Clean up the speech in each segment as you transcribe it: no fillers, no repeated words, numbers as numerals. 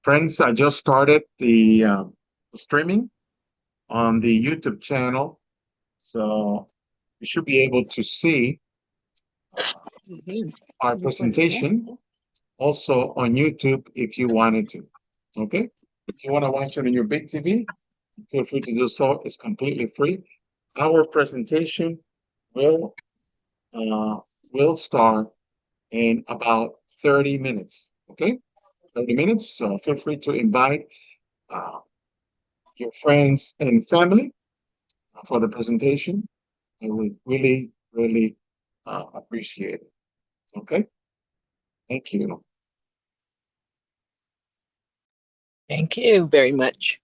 Friends, I just started the streaming on the YouTube channel, so you should be able to see Mhm. our presentation also on YouTube if you wanted to. Okay? If you want to watch it on your big TV, feel free to do so. It's completely free. Our presentation will uh, will start in about 30 minutes. Okay? 30 minutes. So feel free to invite uh, your friends and family for the presentation. I would really, really appreciate it. Okay. Thank you. Thank you very much.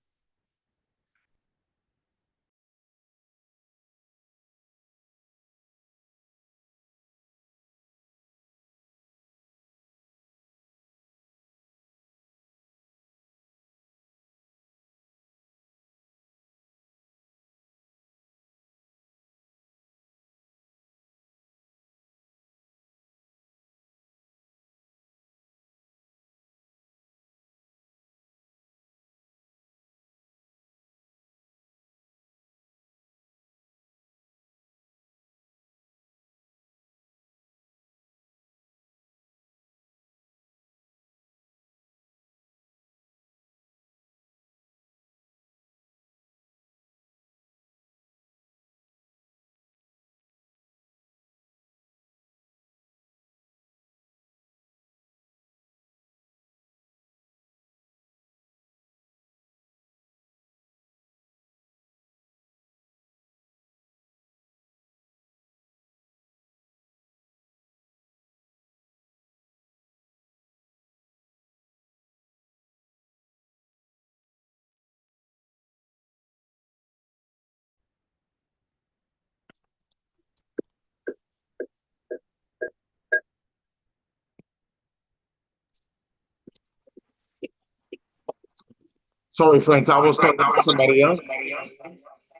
Sorry, friends, I was talking to somebody else,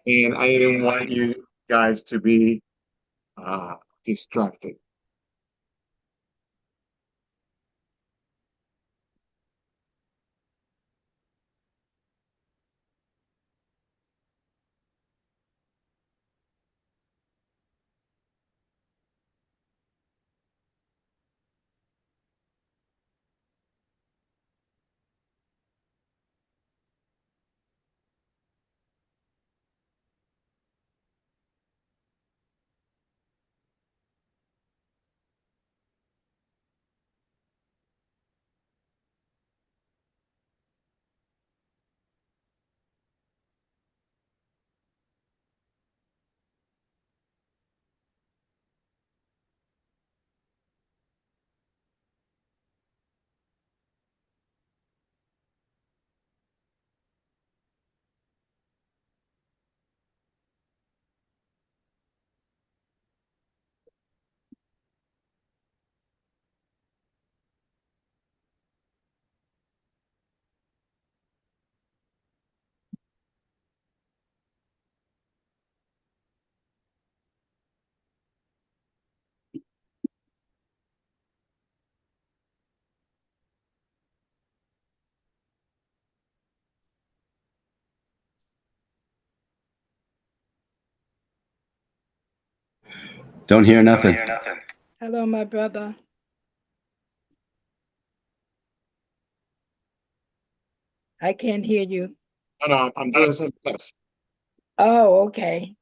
and I didn't want you guys to be uh, distracted. Don't hear nothing. Hello, my brother. I can't hear you. No, no, I'm doing some tests. Oh, okay.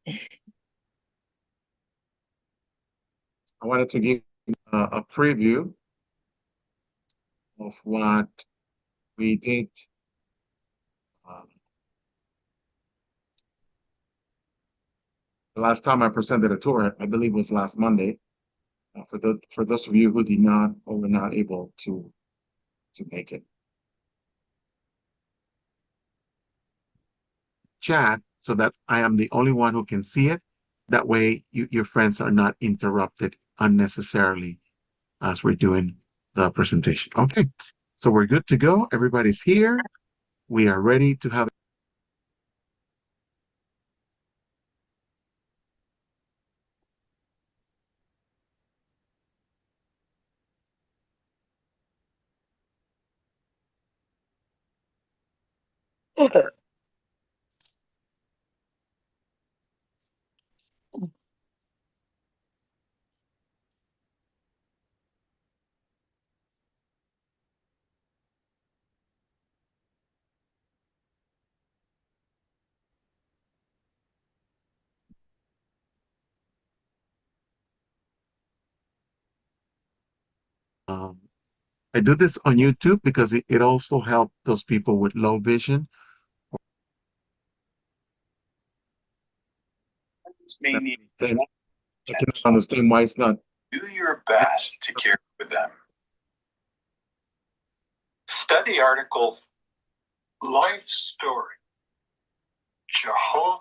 I wanted to give a preview of what we did um, the last time I presented a tour. I believe was last Monday. For those of you who did not or were not able to make it, chat so that I am the only one who can see it. That way, your friends are not interrupted unnecessarily as we're doing the presentation. Okay, so we're good to go. Everybody's here. We are ready to have. I do this on YouTube because it also helps those people with low vision. Then I can understand why it's not. Do your best to care for them. Study articles, life story, Jehovah.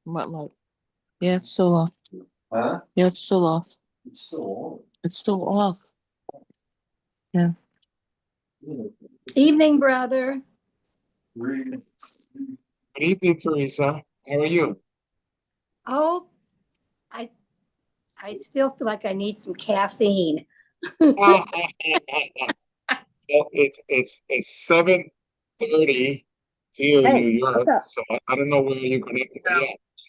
What light? Yeah, it's still off. Huh? Yeah, it's still off. It's still on. It's still off. Yeah. Evening, brother. Good evening, Teresa. How are you? Oh, I still feel like I need some caffeine. Well, it's 7:30 here in New York, what's up? so I don't know where you're connected. Yeah.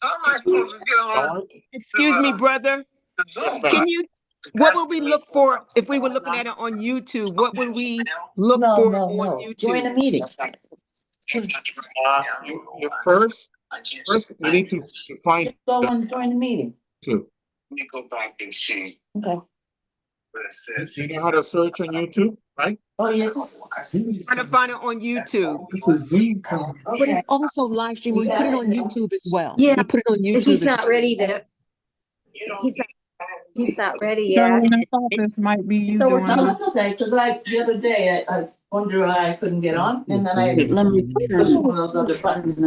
How am I supposed to get on? Dark? Excuse me, brother. Yes, ma'am. Can you, what would we look for if we were looking at it on YouTube? What would we look for on YouTube? Join a meeting. You first you need to find Go and join the meeting. YouTube. Let me go back and see Okay. what it says. You know how to search on YouTube, right? Oh, yeah. Trying to find it on YouTube. It's a Zoom call. But it's also live stream. We put it on YouTube as well. Yeah, We put it on YouTube. He's as not well. ready to, he's not ready yet. Darling, I thought this might be you So we're doing No, this. it's okay, because the other day, I wonder why I couldn't get on, and then I pushed one of those other buttons.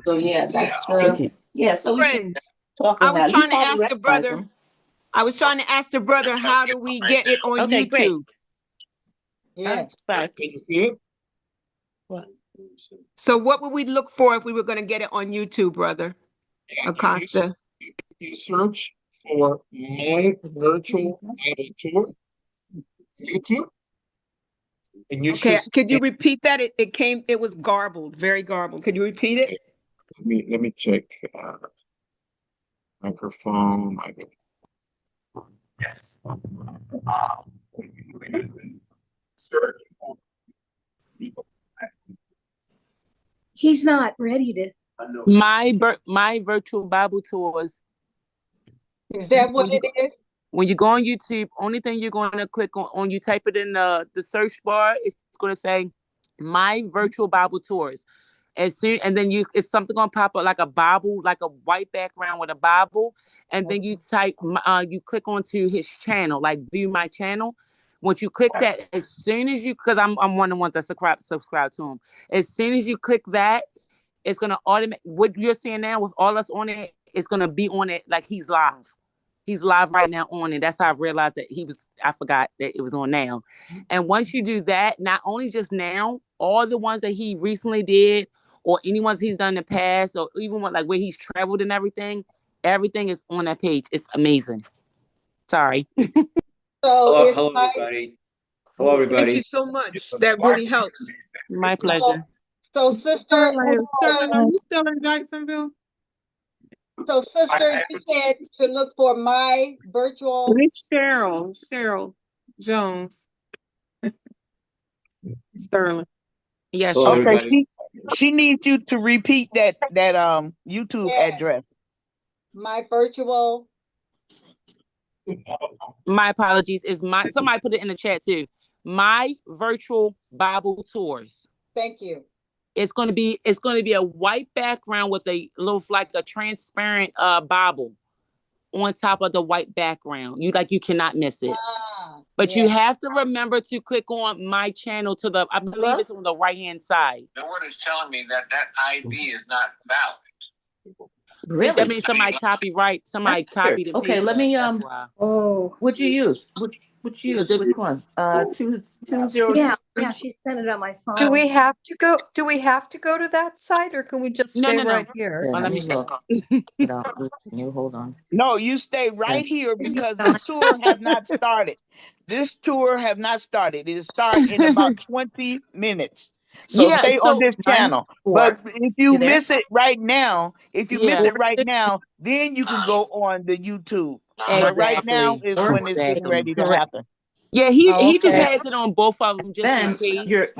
So, yeah, that's, yeah, so we should Friends, talk I about was it. You trying to probably ask the recognize brother. him. I was trying to ask the brother, how do we get it on Okay, great. YouTube? Yeah, sorry. Can you see it? So what would we look for if we were going to get it on YouTube, brother Acosta? You search for My Virtual Bible Tour YouTube, and you Okay, should. could you repeat that? It was garbled, very garbled. Could you repeat it? Let me check. Microphone. Yes. He's not ready to. My virtual Bible tours. Is that what it is? When you go on YouTube, only thing you're going to click on you type it in the search bar, it's going to say My Virtual Bible Tours. And then it's something going to pop up like a Bible, like a white background with a Bible, and then you you click onto his channel, like view my channel. Once you click that, as soon as because I'm one of the ones that subscribe to him. As soon as you click that, it's gonna automate what you're seeing now with all us on it. It's gonna be on it like he's live. He's live right now on it. That's how I realized that I forgot that it was on now. And once you do that, not only just now, all the ones that he recently did, or any ones he's done in the past, or even like where he's traveled and everything is on that page. It's amazing. Sorry. So Hello, everybody. Hello, everybody. Thank you so much. That really helps. My pleasure. So sister, Sterling, are you still in Jacksonville? so sister, you said to look for my virtual. It's Cheryl Jones. Sterling. Yes. Hello, Okay, everybody. she needs you to repeat that YouTube Yes. address. My virtual. My apologies. Somebody put it in the chat too. My Virtual Bible Tours. Thank you. It's going to be a white background with a little like a transparent Bible on top of the white background. You cannot miss it. But you have to remember to click on my channel I believe it's on the right-hand side. The word is telling me that ID is not valid. Really? That means somebody copied That's weird. and Okay, pasted let me, it. That's why. Oh, What'd you use? Which one? 220. Yeah, she sent it on my phone. Do we have to go, to that site or can we just No, stay no, no. right here? Well, let me check. You hold on. No, you stay right here because this tour have not started. This tour have not started. It'll start in about 20 minutes. So Yeah, stay on so this channel. But if you You there? miss it right now, Yeah. then you can go on the YouTube. But right now Exactly. is when it's getting Exactly. ready to happen. Yeah, he just Okay. has it on both of them just in Then case.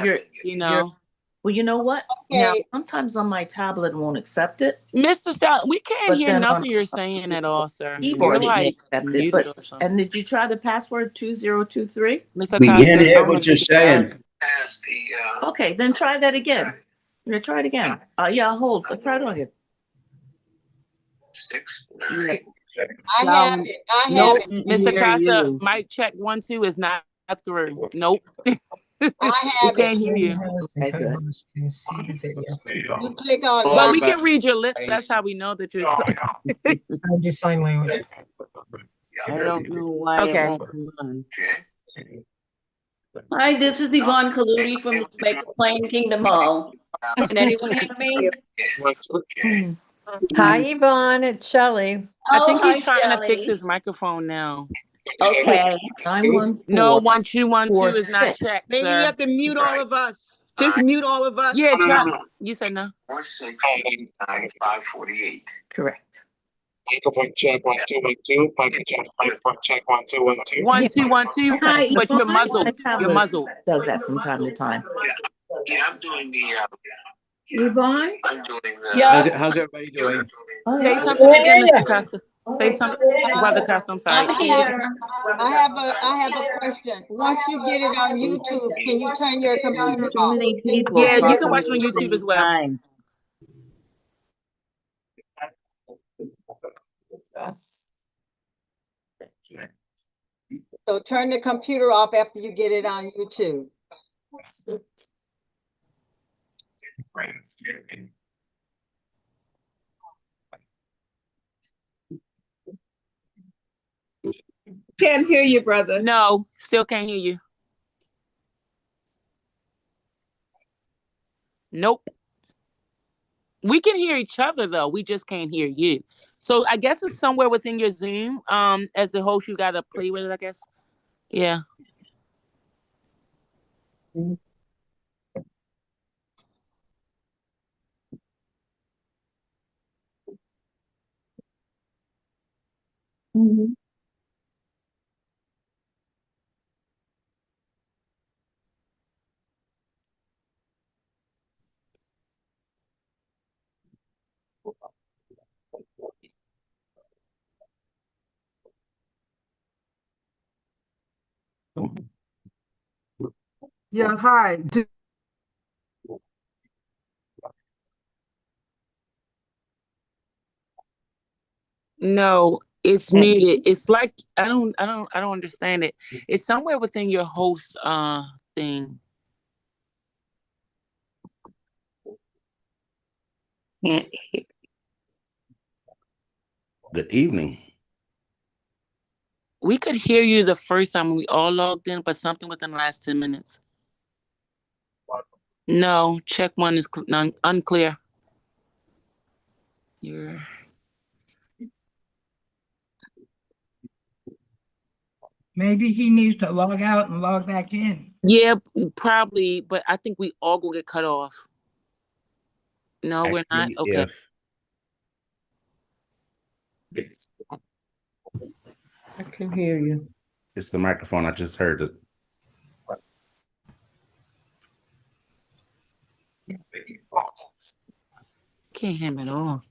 well, you know what? Now, sometimes on my tablet it won't accept it. Mr. Stout, we can't But hear then nothing you're saying at all, sir. You're Keyboard it may like accept it, muted or something. and did you try the password 2023? Mr. We Costa, can't I hear don't know what if you're you can saying. As the, Okay, then try that again. Yeah, try it again. Yeah, hold. Try it again. 6. I have it. I have Nope. it. Mr. Costa, mic check 1, 2 is not through. Nope. I We have can't it. hear you. Okay, good. You click on But it. we can read your lips. That's how we know that you're. I don't know why Okay. it won't come on. Hi, this is Yvonne Kaludi from the Jamaica Plain Kingdom Hall. Can anyone hear me? Hi, Yvonne, it's Shelley. I think hi, he's trying to fix Shelley. his microphone now. Okay. 914. No, 1, 2, 1, 2 is not 46. checked, Maybe you sir. have to mute all of us. Just mute all of us. Yeah, try. You said no. 548. Correct. Microphone check 1 2 1 2. Microphone check 1 2 1 2. 1, 2, 1, 2. Hi, But you're Yvonne. muzzled. My You're tablet muzzled. does that from time to time. Yeah, I'm doing the, Yvonne? I'm doing the. Yeah. How's everybody doing? Say something again, Mr. Costa. Say something, Brother Costa. I'm sorry. I have a question. Once you get it on YouTube, can you turn your computer Too off? many people. Yeah, you can talking watch at on the YouTube same as well. time. So turn the computer off after you get it on YouTube. Can't hear you, brother. No, still can't hear you. Nope. We can hear each other though. We just can't hear you. So I guess it's somewhere within your Zoom. As the host, you gotta play with it, I guess. Yeah. Yeah, hi. No, it's muted. It's like I don't understand it. It's somewhere within your host thing. Can't hear. Good evening. We could hear you the first time when we all logged in, but something within the last 10 minutes. No, check 1 is unclear. You're Maybe he needs to log out and log back in. yeah, probably, but I think we all gonna get cut off. No, we're not. Actually, Okay. I can hear you. It's the microphone. I just heard it. Can't hear him at all.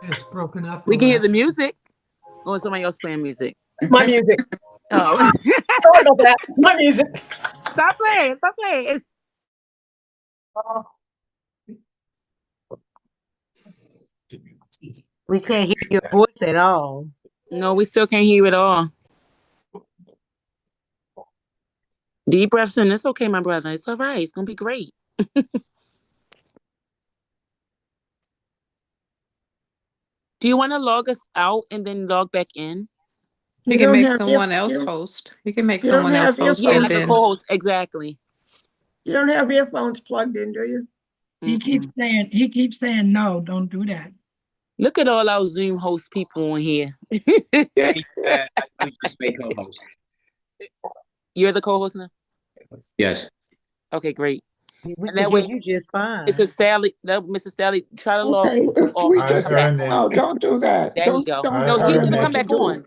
It's broken up. We can hear the music. Or somebody else playing music. My music. Oh. Sorry about that. My music. Stop playing. Stop playing. We can't hear your voice at all. No, we still can't hear you at all. Deep breaths in. It's okay, my brother. It's all right. It's gonna be great. Do you want to log us out and then log back in? You can make someone else host. You can make someone else host Yeah, and like a then co-host, exactly. You don't have earphones plugged in, do you? He keeps saying no, don't do that. Look at all our Zoom host people on here. Yeah, I was just my co-host. You're the co-host now? Yes. Okay, great. We And can that hear way, you just fine. Mrs. Staley, Mrs. Staley, try to log Okay, if off. we just Come back. no, don't do that. There you Don't go. don't No, tell she's him gonna what come to back do. on.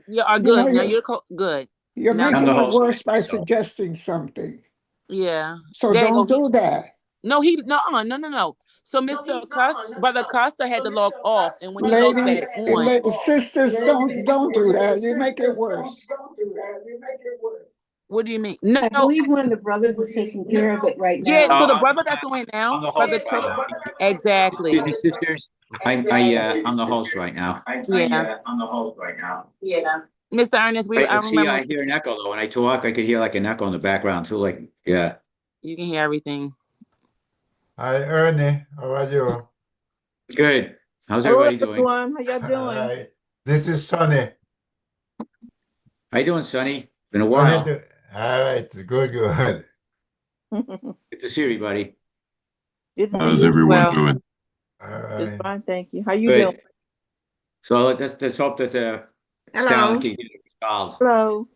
You are You good. know, Now you're good. You're Now making come it back. worse by suggesting something. Yeah. So There you don't go. do that. No. So Mr. Brother Costa had to log off, and when he logs Lady, back on, sisters, don't do that. You make it worse. what do you mean? No. I believe one of the brothers is taking care of it right now. Yeah. So the brother that's on now, I'm the Brother host Trick, right now. exactly. Excuse me, sisters. I'm the host right now. Yeah. I'm the host right now. Yeah. Mr. Ernest, I See, remember. I hear an echo though. When I talk, I could hear like an echo in the background too. Like, yeah. You can hear everything. Hi, Ernie. How are you? Good. How's Hello, everybody doing? everyone. How y'all doing? Hi. This is Sonny. How you doing, Sonny? Been a Go while. ahead. All right. Good, good. Good to see everybody. Good to see How's you. everyone doing? All Just right. fine, thank you. How you Good. doing? So let's hope that the Stalin can get it resolved. Hello.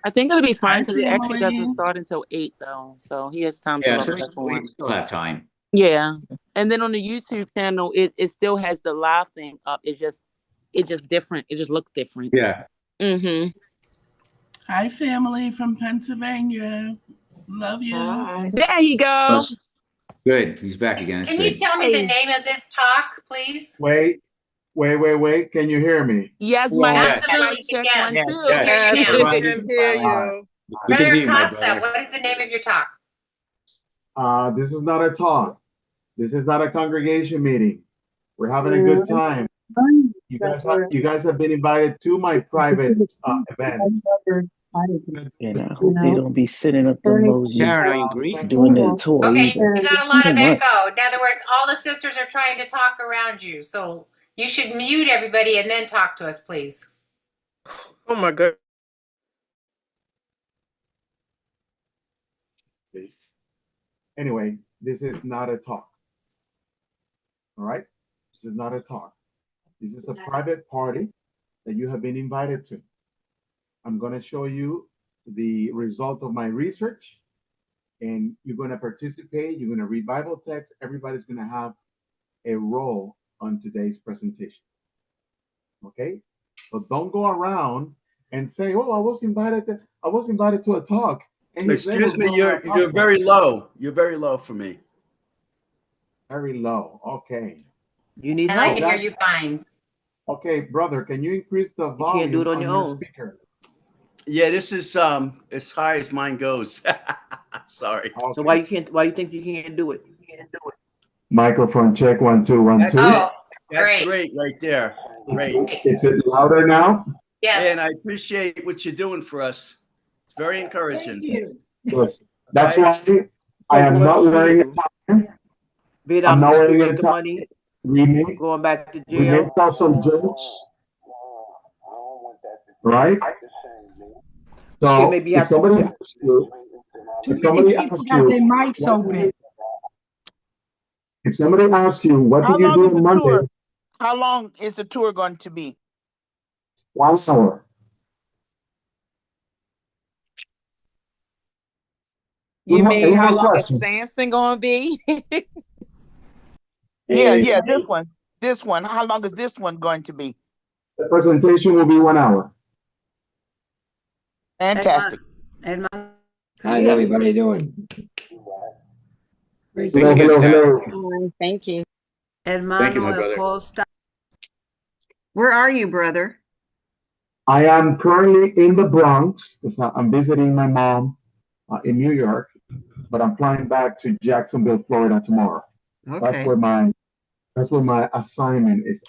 I think it'll be fine Hi, because it actually doesn't family. start until 8 though, so he has time to Yeah, log so back we on. still have time. Yeah, and then on the YouTube channel, it still has the live thing up. It's just different. It just looks different. Yeah. Mm-hmm. Hi, family from Pennsylvania. Love you. Hi. There you go. Good. He's back again. That's Can you good. tell me the name of this talk, please? Wait. Can you hear me? Yes, my Yes. Absolutely, check yes. 1 Yes. 2. Yes. Yes, We're we on can YouTube. hear you. We can Brother hear you, my Costa, brother. what is the name of your talk? This is not a talk. This is not a congregation meeting. We're having a good time. You guys have been invited to my private event. And I hope they don't be sending up emojis Karen, are you Greek? doing the tour Okay, either. you got a lot Too of much. echo. In other words, all the sisters are trying to talk around you. So you should mute everybody and then talk to us, please. Oh my God. Anyway, this is not a talk. All right? This is not a talk. This is a private party that you have been invited to. I'm going to show you the result of my research, and you're going to participate. You're going to read Bible text. Everybody's going to have a role on today's presentation. Okay? But don't go around and say, "Oh, I was invited to a talk." And excuse me, you're very low. You're very low for me. Very low. Okay. You need And I help. can hear you fine. Okay, brother, can you increase the volume can't do it on your own. speaker? Yeah, this is as high as mine goes. Sorry. Okay. So why you think you can't do it? Microphone check 1 2 1 That's 2. it. That's Great. great right there. Great. Is it louder now? Yes. And I appreciate what you're doing for us. It's very encouraging. Yes. That's why I am not wearing a tie. I'm not wearing a tie. Money, Going back to we may tell some jokes, right? So if somebody asks you, Have their mics open. if somebody asks you, what How did you long do is the on Monday? tour? How long is the tour going to be? 1 hour. You mean Any how more long questions? is Samson gonna be? Yeah, this one. How long is this one going to be? The presentation will be 1 hour. Fantastic. How's everybody doing? Great. Hello. Thank you. Thank you, my brother. Where are you, brother? I am currently in the Bronx because I'm visiting my mom in New York, but I'm flying back to Jacksonville, Florida tomorrow. That's Okay. where my assignment is.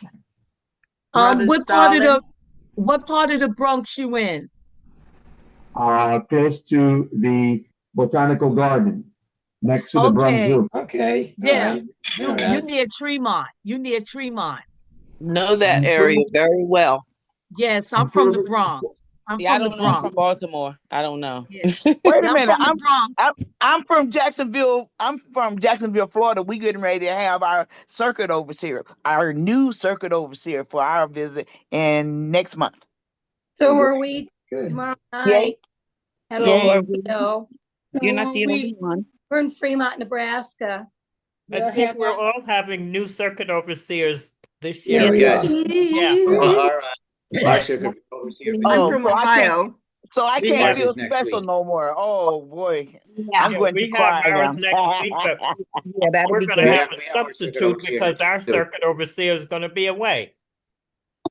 What part of the Bronx you in? Close to the Botanical Garden, next to the Bronx Zoo. Okay. Yeah. All right. You near Tremont. You near Tremont. Know that area very well. Yes, I'm from the Bronx. I'm Yeah, I from the don't know. I'm Bronx. from Baltimore. I don't know. Wait a I'm minute. from the Bronx. I'm from Jacksonville. I'm from Jacksonville, Florida. We getting ready to have our circuit overseer, our new circuit overseer for our visit in next month. So are we Good. tomorrow Yay. night? Hello, Yay. Orlando. You're not the only one. We're in Fremont, Nebraska. I think we're all having new circuit overseers this Yeah, year. we are. Yeah. Our circuit overseer. Oh, Visit. so I We can't have- feel Ours is next special week. no more. Oh boy, I'm Yeah, going we to have cry ours now. next week, but Yeah, that'll we're be going to good. have a We have our circuit substitute overseer because our next week, too. circuit overseer is going to be away.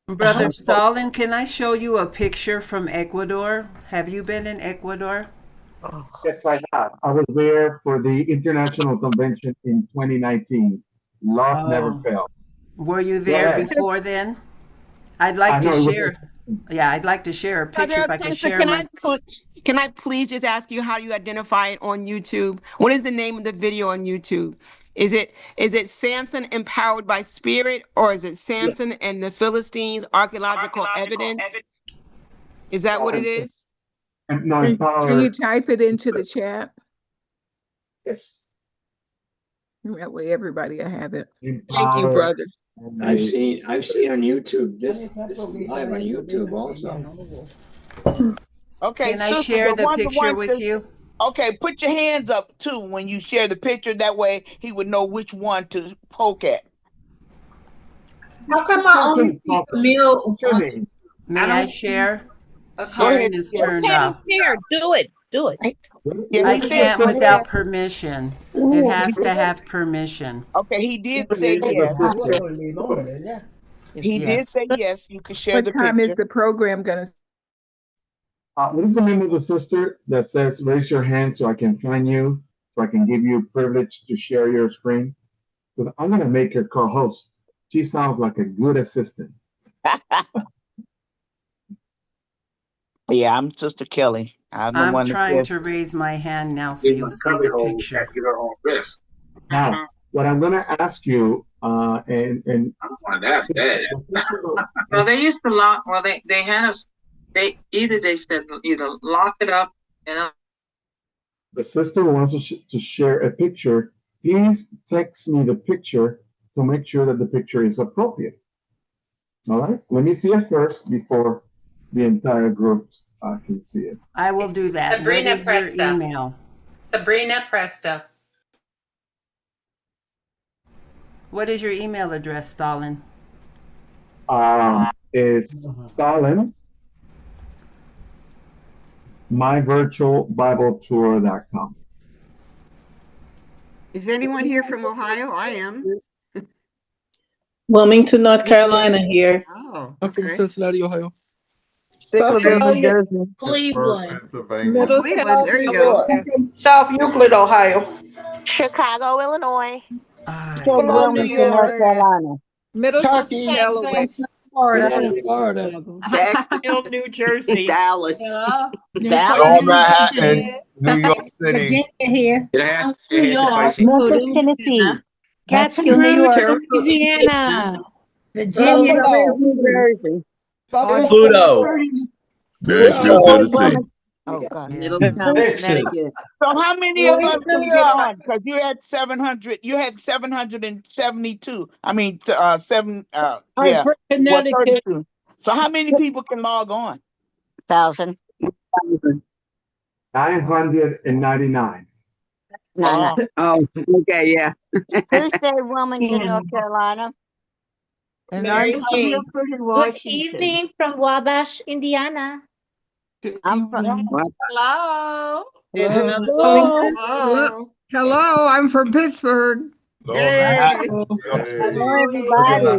Brother Stalin, can I show you a picture from Ecuador? Have you been in Ecuador? Yes, I have. I was there for the international convention in 2019. Love never Oh. fails. Were you there Yes. before then? I'd like to know it was- share. Yeah, I'd like to share a picture if I can Pastor, share can my. can I please just ask you how you identify it on YouTube? What is the name of the video on YouTube? Is it Samson empowered by spirit, or is it Samson and the Philistines archaeological evidence? Is that what it is? No, Can empower. you type it into the chat? Yes. That way everybody will have it. Thank you, brother. I've seen on YouTube. This is live on YouTube also. Okay, Can I sister, share the one picture to with you? Okay, put your hands up too when you share the picture. That way he would know which one to poke at. How come I only see Camille? What's your name? May I share? Go ahead. Sharing is turned off. Here, do it. Do it. Yeah, I he said can't go without ahead. permission. It has to have permission. Okay, he did say yes. He did Yes. say yes. You can share the What time is picture. the program gonna? What is the name of the sister that says raise your hand so I can find you, so I can give you privilege to share your screen? Because I'm going to make her co-host. She sounds like a good assistant. Yeah, I'm Sister Kelly. I'm the I'm one trying that to raise my hand now so you see the picture. Now, what I'm going to ask you, and I don't want that bad. Well, they used to lock. Well, they had us. They said either lock it up and. The sister wants to share a picture. Please text me the picture to make sure that the picture is appropriate. All right, let me see it first before the entire group can see it. I will do that. Sabrina What is your Presta. email? Sabrina Presta. What is your email address, Stalin? It's Stalin, myvirtualbibletour.com. Is anyone here from Ohio? I am. Wilmington, North Carolina here. Oh, I'm from okay. Cincinnati, Ohio. Sicklerville, New Jersey. Cleveland. Middletown, Cleveland, there you New go. York. South Euclid, Ohio. Chicago, Illinois. Tupelo, New North York. Carolina. Middleton, Turkey. Delaware. Florida. Florida. Jacksonville, New Jersey. Dallas. North Manhattan, New York City. It has New York. somebody. Tennessee. Catskill, New York. Louisiana. Virginia. New Jersey. Pluto. Nashville, Tennessee. Oh, God. Middletown, Connecticut. So how many of us can get on? Because you had 700. You had 772. I mean, seven. I'm Yeah. from Well, Connecticut. 32. So how many people can log on? 1,000. 999. No. Oh, okay, yeah. Who said Wilmington, North Carolina? And I'm from Good Washington. evening from Wabash, Indiana. I'm from. Hello. There's another Hello. Hello. Hello, I'm from Pittsburgh. Lower Yay. Manhattan, New York City. Hello, everybody. You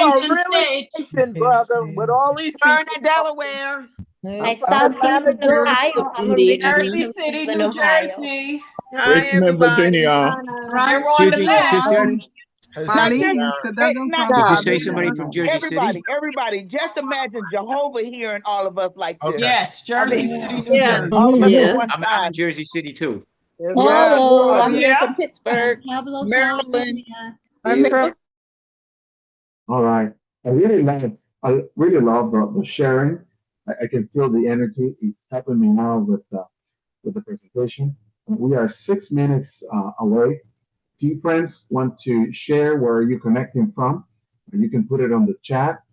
are really patient, brother, with all these Burn people. in Delaware. I stopped in Ohio. I'm originally Jersey from City, Cleveland, New Ohio. Jersey. Hi, Richmond, everybody. Virginia. Right on the Susie, left. sister, Now, did you say somebody from Jersey City? Everybody, just imagine Jehovah hearing all of us like this. Yes, Jersey City, New Yeah. Jersey. All of us Yes. at one I'm time. in Jersey City too. Hello. I'm here Yeah. from Pittsburgh. Maryland. You from All right. I really love the sharing. I can feel the energy. It's helping me now with the presentation. We are 6 minutes away. If you friends want to share where you're connecting from, you can put it on the chat.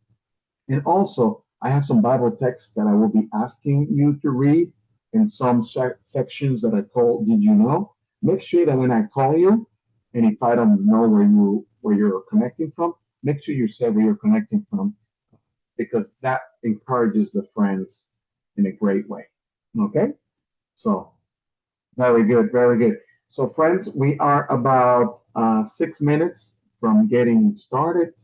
And also, I have some Bible texts that I will be asking you to read in some sections that I call Did You Know? Make sure that when I call you, and if I don't know where you're connecting from, make sure you say where you're connecting from because that encourages the friends in a great way. Okay? So very good, very good. So friends, we are about 6 minutes from getting started.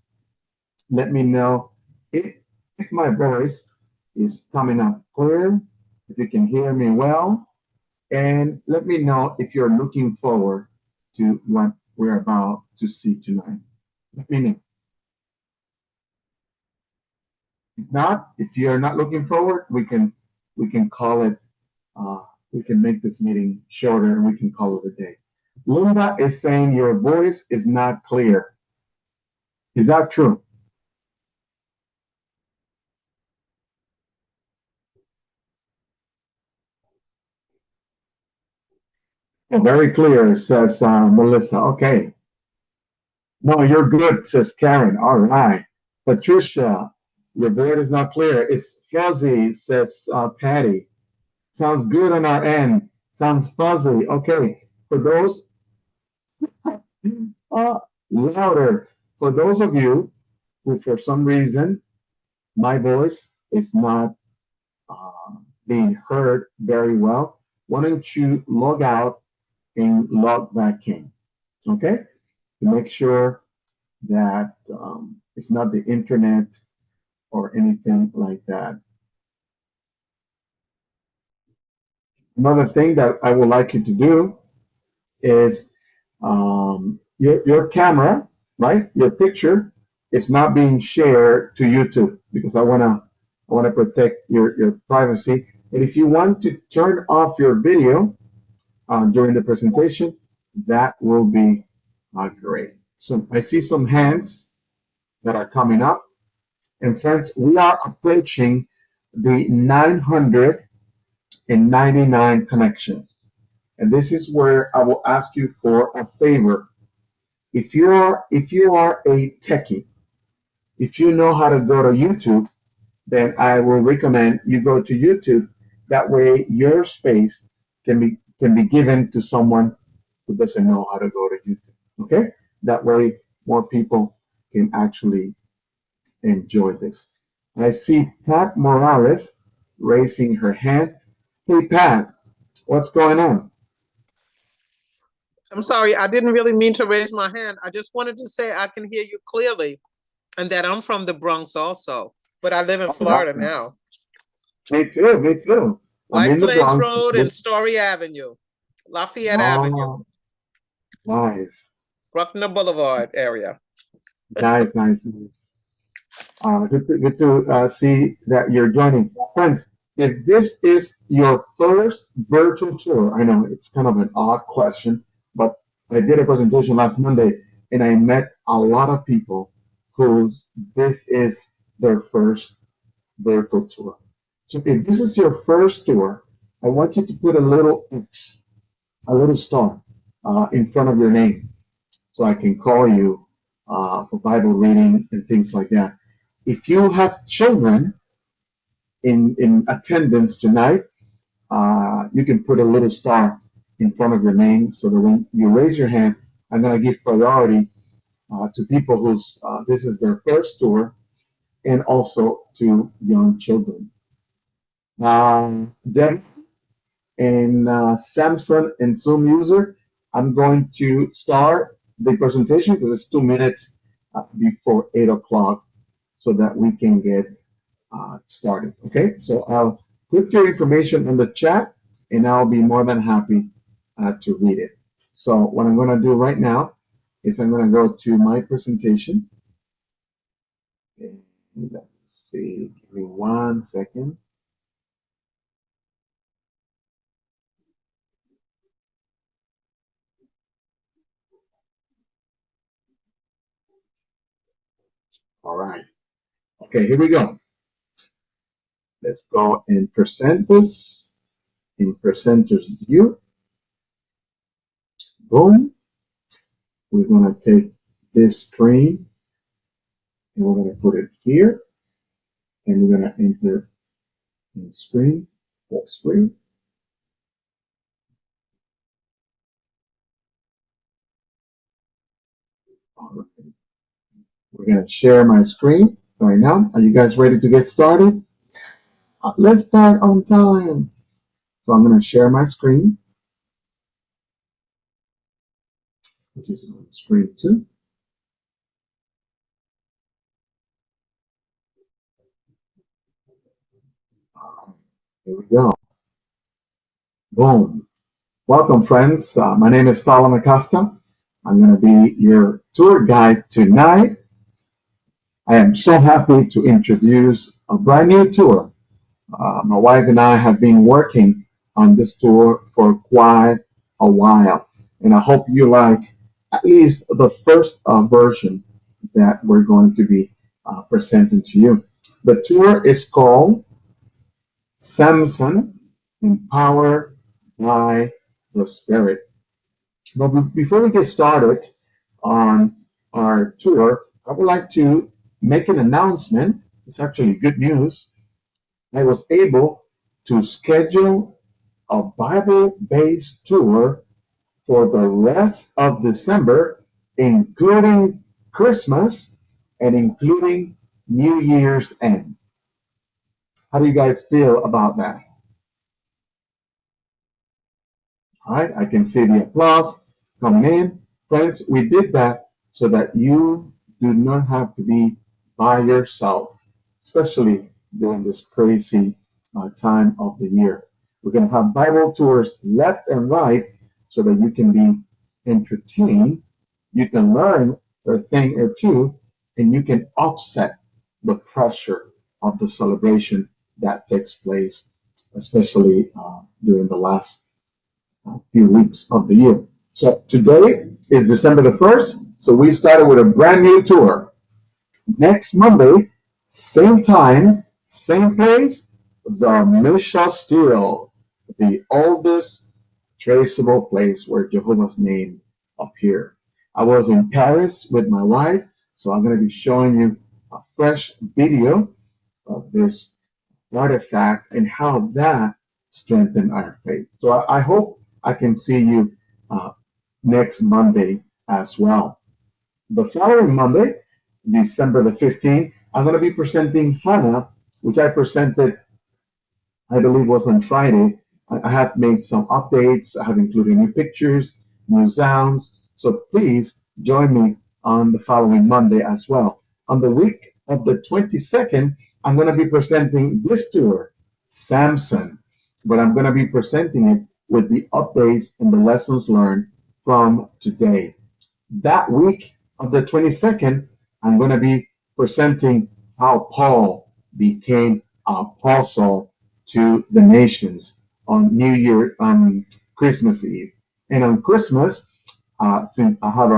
Let me know if, if my voice is coming up clear, if you can hear me well, and let me know if you're looking forward to what we're about to see tonight. Let me know. If not, if you're not looking forward, we can call it. We can make this meeting shorter and we can call it a day. Linda is saying your voice is not clear. Is that true? Well, very clear, says Melissa. Okay. No, you're good, says Karen. All right. Patricia, your voice is not clear. It's fuzzy, says Patty. Sounds good on our end. Sounds fuzzy. Okay. For those, uh, louder. For those of you who, for some reason, my voice is not being heard very well, why don't you log out and log back in? Okay? To make sure that it's not the internet or anything like that. Another thing that I would like you to do is your camera, right? Your picture is not being shared to YouTube because I wanna protect your privacy. And if you want to turn off your video during the presentation, that will be great. So I see some hands that are coming up. And friends, we are approaching the 999 connections. And this is where I will ask you for a favor. If you are a techie, if you know how to go to YouTube, then I will recommend you go to YouTube. That way your space can be given to someone who doesn't know how to go to YouTube. Okay? That way more people can actually enjoy this. I see Pat Morales raising her hand. Hey Pat, what's going on? I'm sorry, I didn't really mean to raise my hand. I just wanted to say I can hear you clearly and that I'm from the Bronx also, but I live in Florida now. Me too, me too. I'm White in the Plains Bronx. Road and Story Avenue, Lafayette Avenue, Nice, Bruckner Boulevard area. nice, nice, nice. Good to see that you're joining. Friends, if this is your first virtual tour, I know it's kind of an odd question, but I did a presentation last Monday and I met a lot of people who this is their first virtual tour. So if this is your first tour, I want you to put a little X, a little star in front of your name so I can call you for Bible reading and things like that. If you have children in attendance tonight, you can put a little star in front of your name so that when you raise your hand, I'm going to give priority to people whose this is their first tour and also to young children. Deb and Samson and Zoom user, I'm going to start the presentation because it's 2 minutes before 8 o'clock so that we can get started. Okay, so I'll put your information in the chat and I'll be more than happy to read it. So what I'm going to do right now is I'm going to go to my presentation. And let's see, give me 1 second. All right. Okay, here we go. Let's go and present this in presenter's view. Boom. We're going to take this screen and we're going to put it here. And we're going to enter in screen, full screen. All right. We're going to share my screen right now. Are you guys ready to get started? Let's start on time. So I'm going to share my screen, which is on screen 2. Here we go. Boom. Welcome, friends. My name is Solomon Acosta. I'm going to be your tour guide tonight. I am so happy to introduce a brand new tour. My wife and I have been working on this tour for quite a while, and I hope you like at least the first version that we're going to be presenting to you. The tour is called Samson, Empowered by the Spirit. But before we get started on our tour, I would like to make an announcement. It's actually good news. I was able to schedule a Bible-based tour for the rest of December, including Christmas and including New Year's End. How do you guys feel about that? All right, I can see the applause coming in. Friends, we did that so that you do not have to be by yourself, especially during this crazy time of the year. We're going to have Bible tours left and right so that you can be entertained, you can learn a thing or two, and you can offset the pressure of the celebration that takes place, especially during the last few weeks of the year. So today is December the 1st, so we started with a brand new tour. Next Monday, same time, same place, the Misha Steel, the oldest traceable place where Jehovah's name appeared. I was in Paris with my wife, so I'm going to be showing you a fresh video of this artifact and how that strengthened our faith. So I hope I can see you next Monday as well. The following Monday, December the 15th, I'm going to be presenting Hannah, which I presented, I believe was on Friday. I have made some updates. I have included new pictures, new sounds. So please join me on the following Monday as well. On the week of the 22nd, I'm going to be presenting this tour, Samson, but I'm going to be presenting it with the updates and the lessons learned from today. That week of the 22nd, I'm going to be presenting how Paul became apostle to the nations on New Year, Christmas Eve. And on Christmas, since I have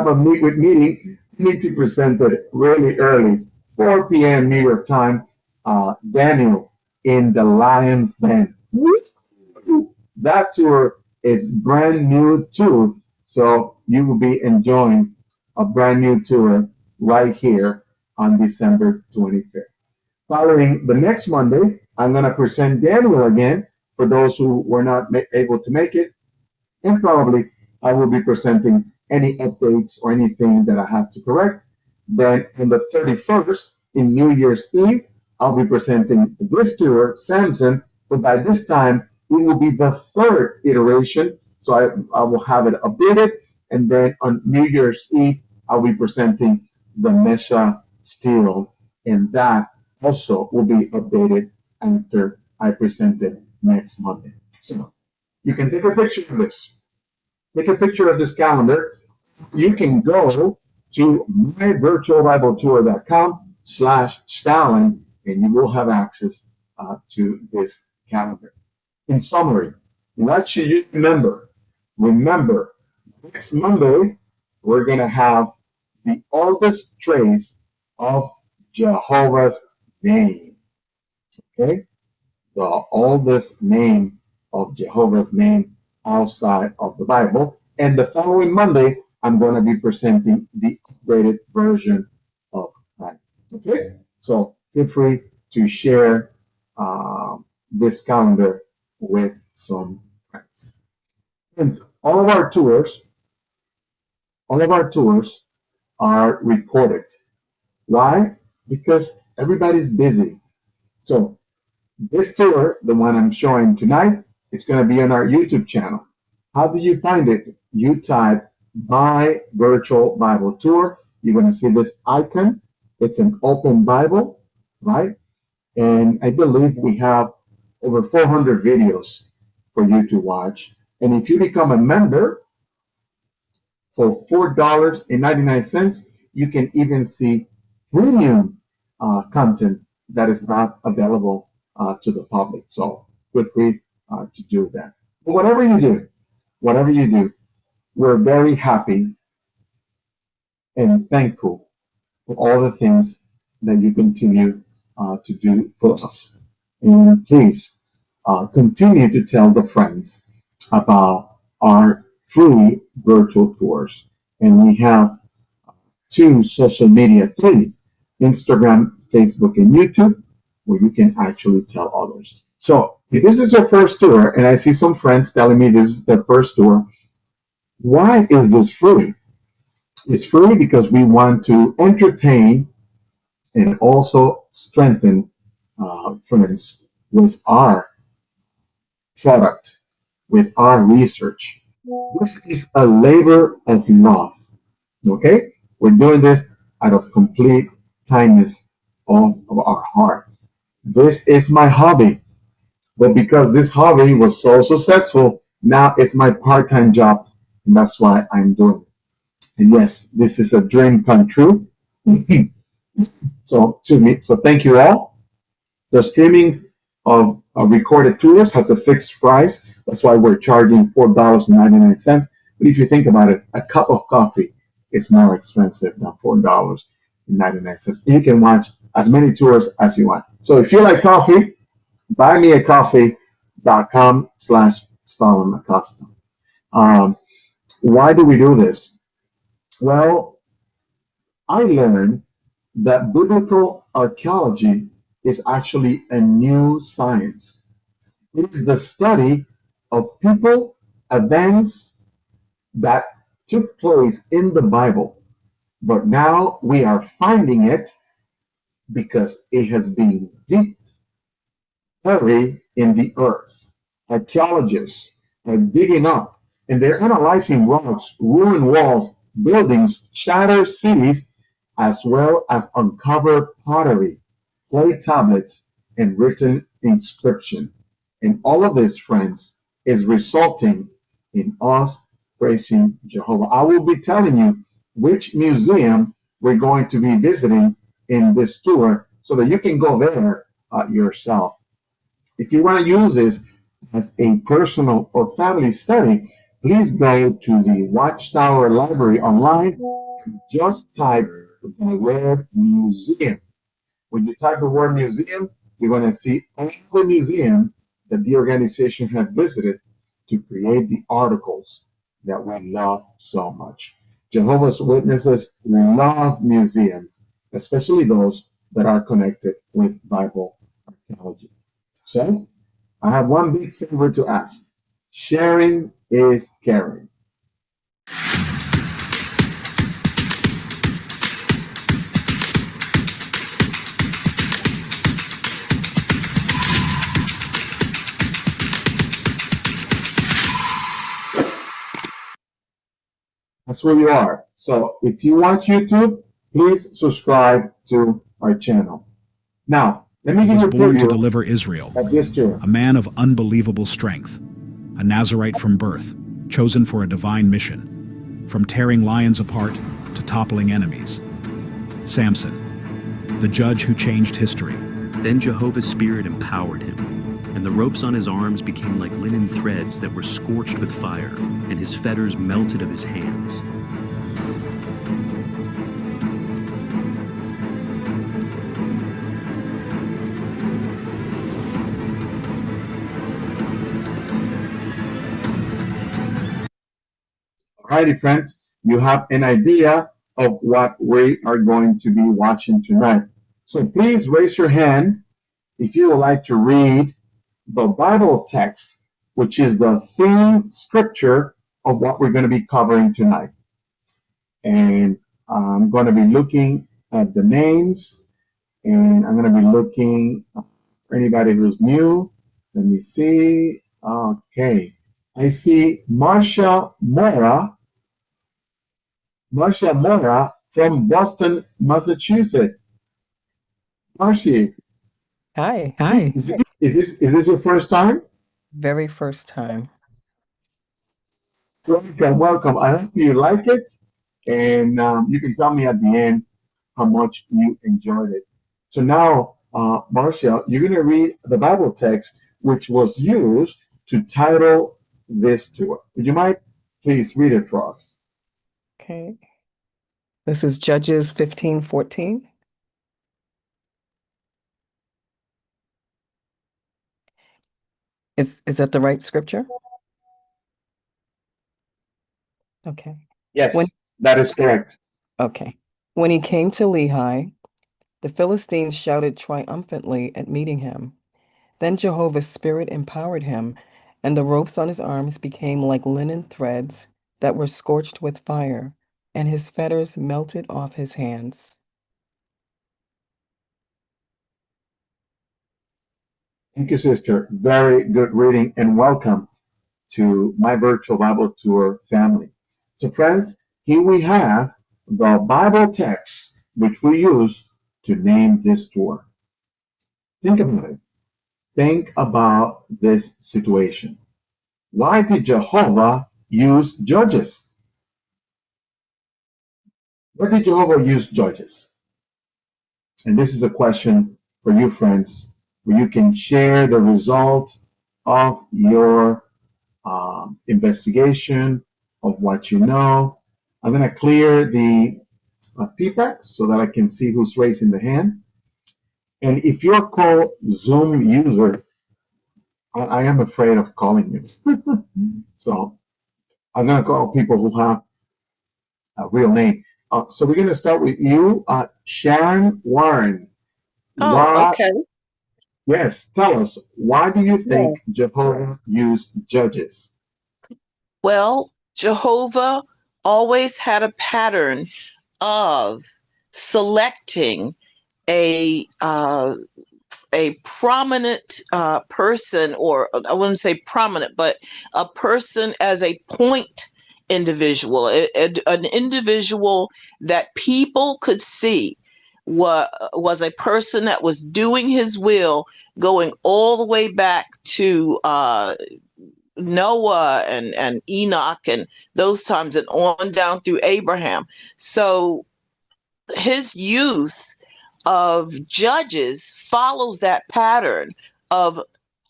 a meeting, need to present it really early, 4 p.m. New York time, Daniel in the Lion's Den. That tour is brand new too, so you will be enjoying a brand new tour right here on December 25th. Following the next Monday, I'm going to present Daniel again for those who were not able to make it, and probably I will be presenting any updates or anything that I have to correct. Then on the 31st, in New Year's Eve, I'll be presenting this tour, Samson, but by this time, it will be the third iteration. So I will have it updated. And then on New Year's Eve, I'll be presenting the Mesha Steel. And that also will be updated after I present it next Monday. So you can take a picture of this. Take a picture of this calendar. You can go to myvirtualbibletour.com/Stalin and you will have access to this calendar. In summary, what should you remember? Remember, next Monday, we're going to have the oldest trace of Jehovah's name. Okay? The oldest name of Jehovah's name outside of the Bible. And the following Monday, I'm going to be presenting the upgraded version of that. Okay? So feel free to share this calendar with some friends. And all of our tours are recorded. Why? Because everybody's busy. So this tour, the one I'm showing tonight, it's going to be on our YouTube channel. How do you find it? You type My Virtual Bible Tour. You're going to see this icon. It's an open Bible, right? And I believe we have over 400 videos for you to watch. And if you become a member for $4.99, you can even see premium content that is not available to the public. So feel free to do that. But whatever you do, we're very happy and thankful for all the things that you continue to do for us. And please continue to tell the friends about our free virtual tours. And we have three: Instagram, Facebook, and YouTube, where you can actually tell others. So if this is your first tour, and I see some friends telling me this is their first tour, why is this free? It's free because we want to entertain and also strengthen friends with our product, with our research. This is a labor of love. Okay? We're doing this out of complete kindness of our heart. This is my hobby. But because this hobby was so successful, now it's my part-time job. And that's why I'm doing it. And yes, this is a dream come true. So thank you all. The streaming of recorded tours has a fixed price. That's why we're charging $4.99. But if you think about it, a cup of coffee is more expensive than $4.99. You can watch as many tours as you want. So if you like coffee, buymeacoffee.com/Stalin Acosta. Why do we do this? Well, I learned that biblical archaeology is actually a new science. It is the study of people, events that took place in the Bible, but now we are finding it because it has been deep buried in the earth. Archaeologists are digging up and they're analyzing rocks, ruined walls, buildings, shattered cities, as well as uncovered pottery, clay tablets, and written inscription. And all of this, friends, is resulting in us praising Jehovah. I will be telling you which museum we're going to be visiting in this tour so that you can go there yourself. If you want to use this as a personal or family study, please go to the Watchtower Library online and just type the word museum. When you type the word museum, you're going to see all the museums that the organization has visited to create the articles that we love so much. Jehovah's Witnesses love museums, especially those that are connected with Bible archaeology. So, I have one big favor to ask. Sharing is caring. That's where you are. So if you watch YouTube, please subscribe to our channel. Now, let me He give was you a born to preview deliver Israel, of this tour. a man of unbelievable strength, a Nazarite from birth, chosen for a divine mission, from tearing lions apart to toppling enemies. Samson, the judge who changed history. Then Jehovah's Spirit empowered him, and the ropes on his arms became like linen threads that were scorched with fire, and his fetters melted of his hands. Alrighty, friends, you have an idea of what we are going to be watching tonight. So please raise your hand if you would like to read the Bible text, which is the theme scripture of what we're going to be covering tonight. And I'm going to be looking at the names, and I'm going to be looking for anybody who's new. Let me see. Okay. I see Marcia Mora from Boston, Massachusetts. Marcia, Hi. is this your first time? Very first time. Welcome. I hope you like it, and you can tell me at the end how much you enjoyed it. So now, Marcia, you're going to read the Bible text which was used to title this tour. Would you mind please read it for us? Okay. This is Judges 15:14. Is that the right scripture? Okay. Yes, that is correct. Okay. When he came to Lehi, the Philistines shouted triumphantly at meeting him. Then Jehovah's Spirit empowered him, and the ropes on his arms became like linen threads that were scorched with fire, and his fetters melted off his hands. Thank you, sister. Very good reading, and welcome to my virtual Bible tour family. So, friends, here we have the Bible text which we use to name this tour. Think about it. Think about this situation. Why did Jehovah use judges? Why did Jehovah use judges? And this is a question for you, friends, where you can share the result of your investigation of what you know. I'm going to clear the feedback so that I can see who's raising the hand. And if you're called Zoom user, I am afraid of calling you. So I'm going to call people who have a real name. So we're going to start with you, Sharon Warren. Oh, okay. Yes, tell us, why do you think Jehovah used judges? Well, Jehovah always had a pattern of selecting a prominent person, or I wouldn't say prominent, but a person as a point individual, an individual that people could see was a person that was doing his will, going all the way back to Noah and Enoch and those times, and on down through Abraham. So his use of judges follows that pattern of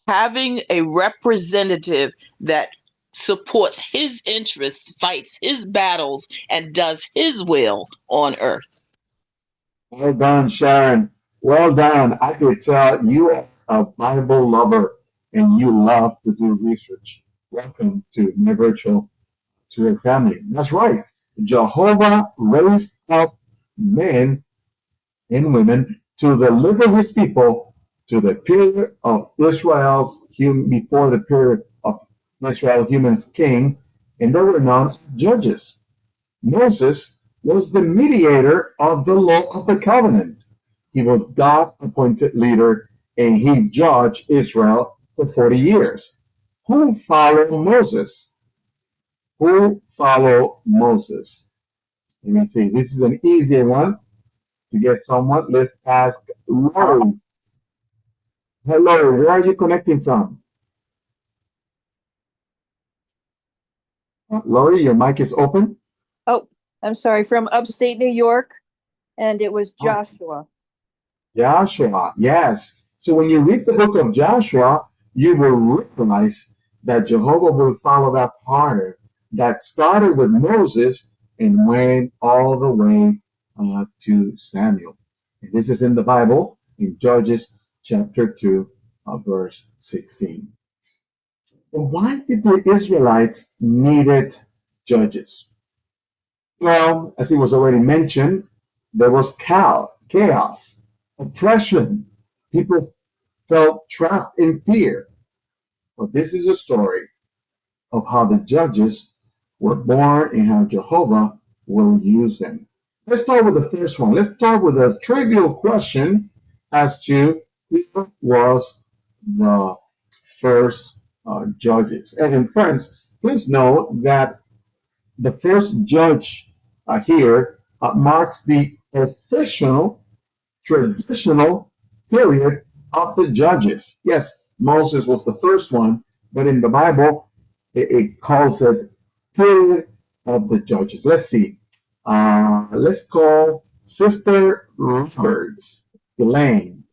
having a representative that supports his interests, fights his battles, and does his will on earth. Well done, Sharon. Well done. I could tell you are a Bible lover and you love to do research. Welcome to my virtual tour family. That's right. Jehovah raised up men and women to deliver his people to the period of before the period of Israel humans king, and they were known as judges. Moses was the mediator of the law of the covenant. He was God-appointed leader, and he judged Israel for 40 years. Who followed Moses? Who followed Moses? Let me see. This is an easy one to get someone. Let's ask Lori. Hello, where are you connecting from? Lori, your mic is open. Oh, I'm sorry, from upstate New York, and it was Joshua. Joshua, yes. So when you read the book of Joshua, you will realize that Jehovah will follow that pattern that started with Moses and went all the way to Samuel. And this is in the Bible, in Judges chapter 2, verse 16. Why did the Israelites needed judges? Well, as it was already mentioned, there was chaos, oppression. People felt trapped in fear. But this is a story of how the judges were born and how Jehovah will use them. Let's start with the first one. Let's start with a trivial question as to who was the first judges. And in friends, please know that the first judge here marks the official, traditional period of the judges. Yes, Moses was the first one, but in the Bible, it calls it period of the judges. Let's see. Let's call Sister Roberts, Elaine.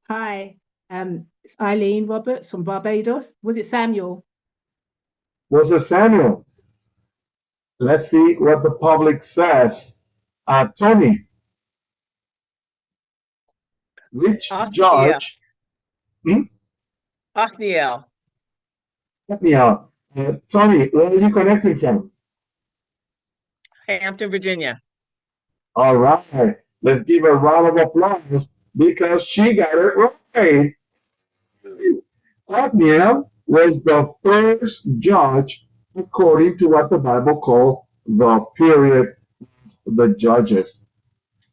Hi, it's Eileen Roberts from Barbados. Was it Samuel? Was it Samuel? Let's see what the public says. Tony, which Othniel. judge? Hmm? Othniel. Help me out. Tony, where are you connecting from? Hampton, Virginia. All right. Let's give her a round of applause because she got it right. Othniel was the first judge according to what the Bible called the period of the judges.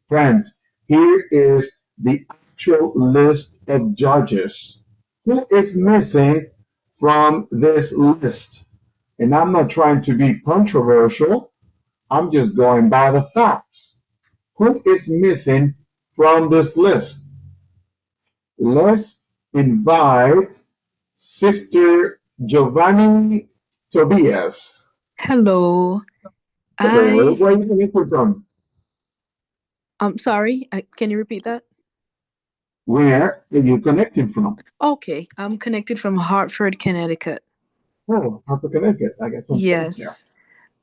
Friends, here is the actual list of judges. Who is missing from this list? And I'm not trying to be controversial. I'm just going by the facts. Who is missing from this list? Let's invite Sister Giovanni Tobias. Hello. Hello, where are you connecting from? I'm sorry. Can you repeat that? Where are you connecting from? Okay, I'm connected from Hartford, Connecticut. Oh, Hartford, Connecticut. I got some friends there. Yes.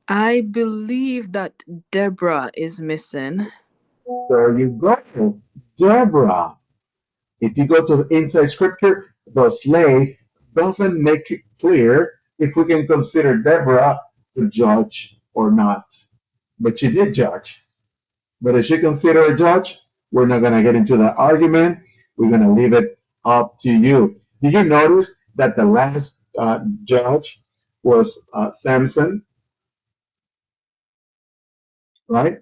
I believe that Deborah is missing. There you go. Deborah. If you go to the inside scripture, the slave doesn't make it clear if we can consider Deborah a judge or not. But she did judge. But is she considered a judge? We're not going to get into that argument. We're going to leave it up to you. Did you notice that the last judge was Samson? Right?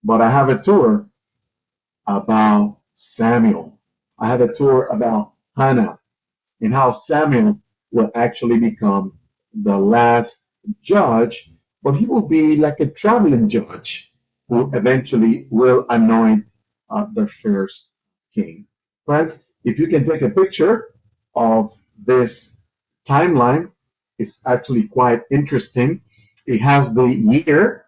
But I have a tour about Samuel. I have a tour about Hannah and how Samuel will actually become the last judge, but he will be like a traveling judge who eventually will anoint the first king. Friends, if you can take a picture of this timeline, it's actually quite interesting. It has the year,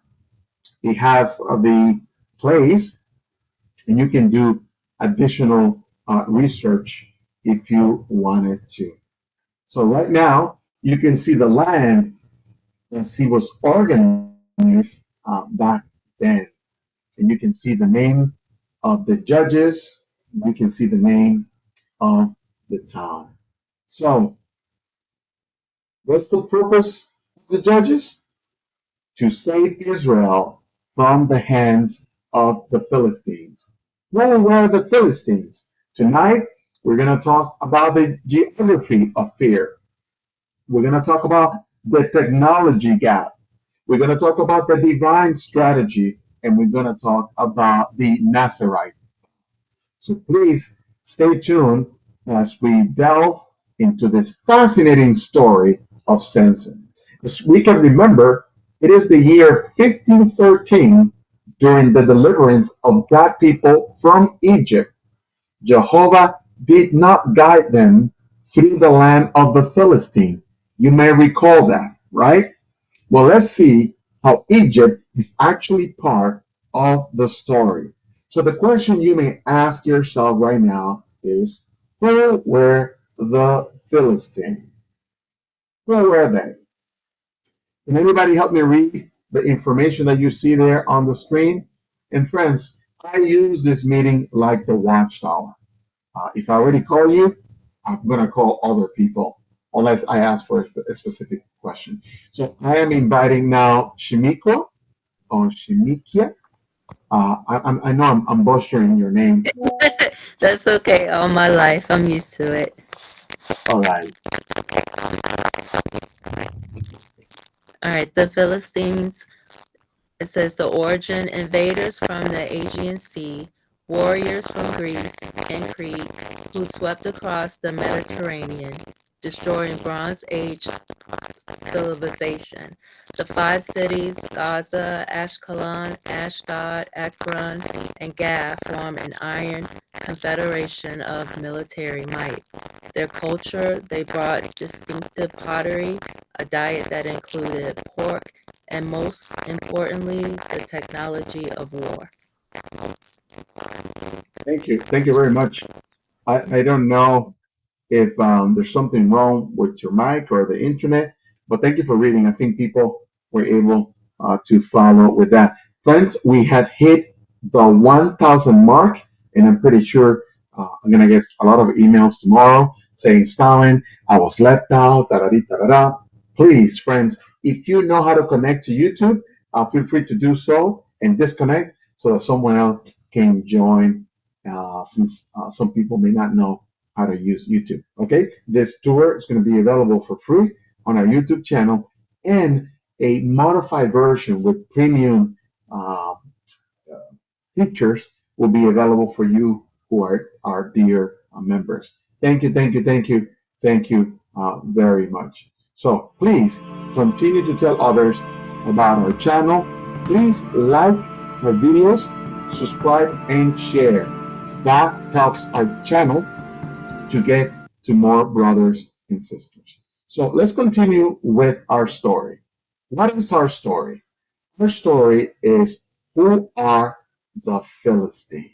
it has the place, and you can do additional research if you wanted to. So right now, you can see the land as it was organized back then. And you can see the name of the judges. You can see the name of the town. So what's the purpose of the judges? To save Israel from the hands of the Philistines. Well, where are the Philistines? Tonight, we're going to talk about the geography of fear. We're going to talk about the technology gap. We're going to talk about the divine strategy, and we're going to talk about the Nazarite. So please stay tuned as we delve into this fascinating story of Samson. As we can remember, it is the year 1513 during the deliverance of God's people from Egypt. Jehovah did not guide them through the land of the Philistine. You may recall that, right? Well, let's see how Egypt is actually part of the story. So the question you may ask yourself right now is, where were the Philistines? Where were they? Can anybody help me read the information that you see there on the screen? And friends, I use this meeting like the watchtower. If I already call you, I'm going to call other people. unless I ask for a specific question. So I am inviting now Shimiko or Shimikia. I know I'm butchering your name. That's okay. All my life, I'm used to it. All right. All right. The Philistines. It says the origin invaders from the Aegean Sea, warriors from Greece and Crete who swept across the Mediterranean, destroying Bronze Age civilization. The five cities, Gaza, Ashkelon, Ashdod, Ekron, and Gath, form an iron confederation of military might. Their culture, they brought distinctive pottery, a diet that included pork, and most importantly, the technology of war. Thank you. Thank you very much. I don't know if there's something wrong with your mic or the internet, but thank you for reading. I think people were able to follow with that. Friends, we have hit the 1,000 mark, and I'm pretty sure I'm going to get a lot of emails tomorrow saying, Stalin, I was left out, da da da da. Please, friends, if you know how to connect to YouTube, feel free to do so and disconnect so that someone else can join, since some people may not know how to use YouTube. Okay, this tour is going to be available for free on our YouTube channel, and a modified version with premium uh, features will be available for you who are our dear members. Thank you, thank you, thank you, thank you very much. So please continue to tell others about our channel. Please like our videos, subscribe, and share. That helps our channel to get to more brothers and sisters. So let's continue with our story. What is our story? Our story is, who are the Philistines?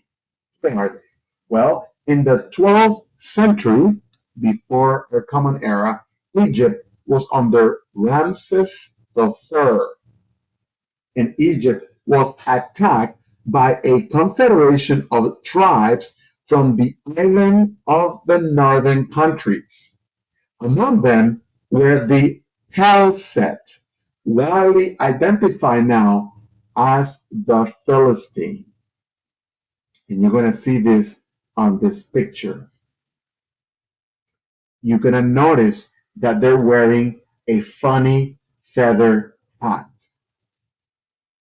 Who are they? Well, in the 12th century, before our common era, Egypt was under Ramses III, and Egypt was attacked by a confederation of tribes from the island of the northern countries. Among them were the Helset, widely identified now as the Philistine. And you're going to see this on this picture. You're going to notice that they're wearing a funny feather hat.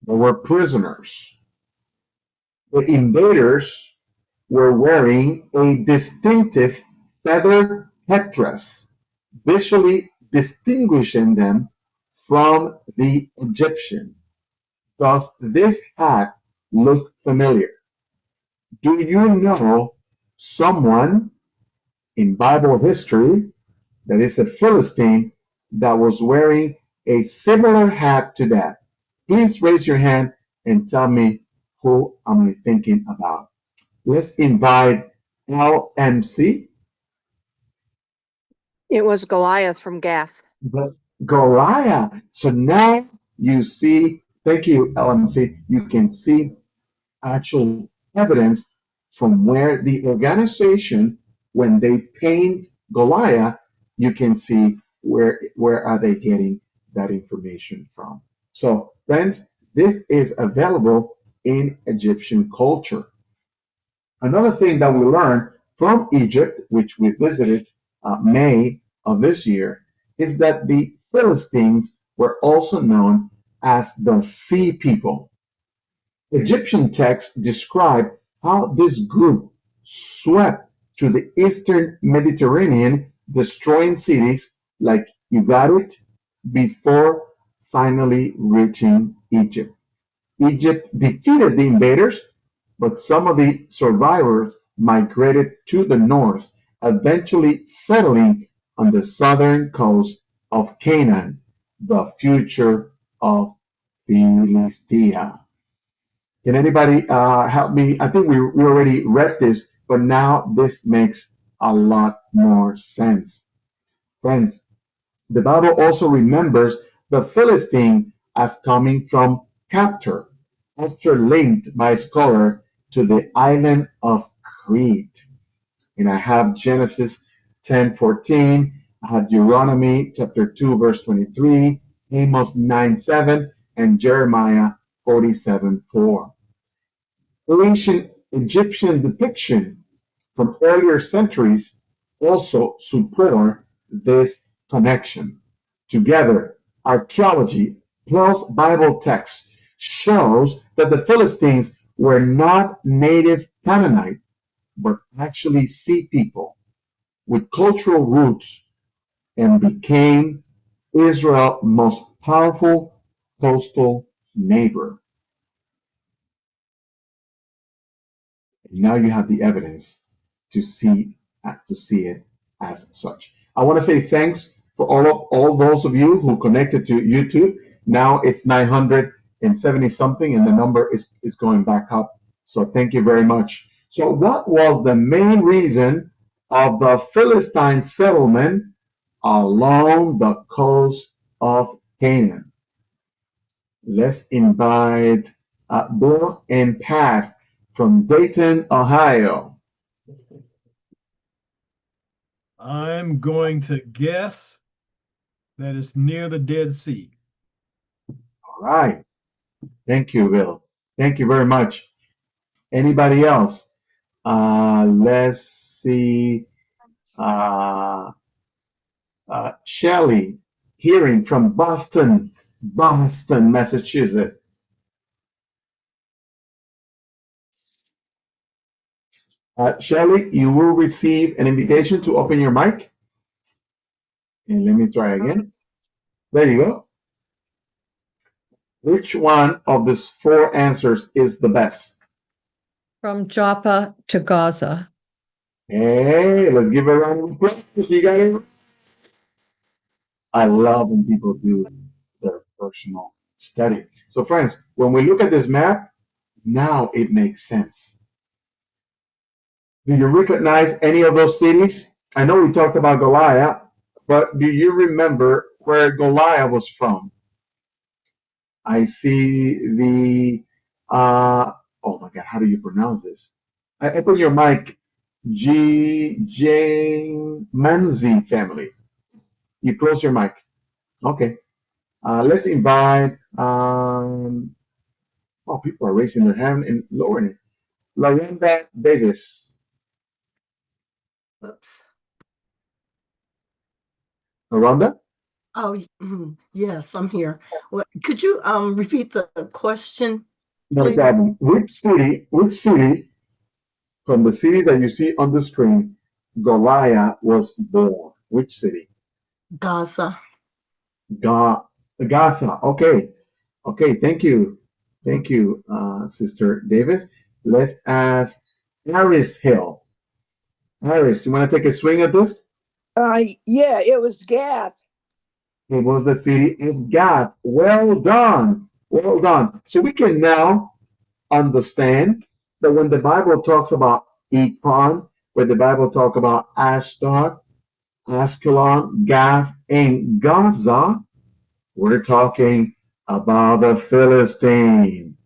They were prisoners. The invaders were wearing a distinctive feather headdress, visually distinguishing them from the Egyptian. Does this hat look familiar? Do you know someone in Bible history that is a Philistine that was wearing a similar hat to that? Please raise your hand and tell me, who am I thinking about? Let's invite LMC. It was Goliath from Gath. Goliath. So now you see, thank you, LMC, you can see actual evidence from where the organization, when they paint Goliath, you can see where are they getting that information from. So friends, this is available in Egyptian culture. Another thing that we learned from Egypt, which we visited May of this year, is that the Philistines were also known as the Sea People. Egyptian texts describe how this group swept to the eastern Mediterranean, destroying cities like, you got it, before finally reaching Egypt. Egypt defeated the invaders, but some of the survivors migrated to the north, eventually settling on the southern coast of Canaan, the future of Philistia. Can anybody help me? I think we already read this, but now this makes a lot more sense. Friends, the Bible also remembers the Philistine as coming from Captor, after linked by scholar to the island of Crete. And I have Genesis 10:14, I have Deuteronomy chapter 2, verse 23, Amos 9:7, and Jeremiah 47:4. Ancient Egyptian depiction from earlier centuries also support this connection. Together, archaeology plus Bible text shows that the Philistines were not native Canaanite, but actually sea people with cultural roots and became Israel's most powerful coastal neighbor. And now you have the evidence to see it as such. I want to say thanks for all those of you who connected to YouTube. Now it's 970 something, and the number is going back up. So thank you very much. So what was the main reason of the Philistine settlement along the coast of Canaan? Let's invite Bill and Pat from Dayton, Ohio. I'm going to guess that it's near the Dead Sea. All right. Thank you, Bill. Thank you very much. Anybody else? Let's see. Shelley, hearing from Boston, Massachusetts. Shelley, you will receive an invitation to open your mic. And let me try again. There you go. Which one of these four answers is the best? From Joppa to Gaza. Hey, let's give a round of applause. You got it. I love when people do their personal study. So, friends, when we look at this map, now it makes sense. Do you recognize any of those cities? I know we talked about Goliath, but do you remember where Goliath was from? I see the, oh my God, how do you pronounce this? Open your mic, J. Manzi family. You close your mic. Okay. Let's invite, oh, people are raising their hand and lowering it. Lorenda Davis. Oops. Lorenda? Oh, yes, I'm here. What, could you repeat the question, No please? problem. Which city from the city that you see on the screen, Goliath was born? Which city? Gaza. Gatha. Okay. Okay. Thank you. Thank you, Sister Davis. Let's ask Harris Hill. Harris, you want to take a swing at this? Yeah, it was Gath. It was the city of Gath. Well done. Well done. So we can now understand that when the Bible talks about Ekron, when the Bible talks about Ashdod, Ascalon, Gath, and Gaza, we're talking about the Philistine.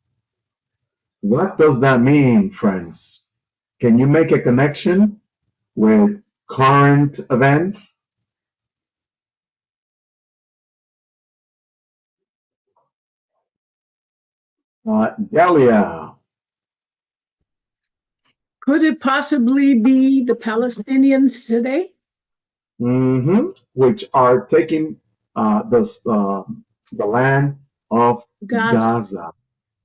What does that mean, friends? Can you make a connection with current events? Delia. Could it possibly be the Palestinians today? Which are taking the land of Gaza.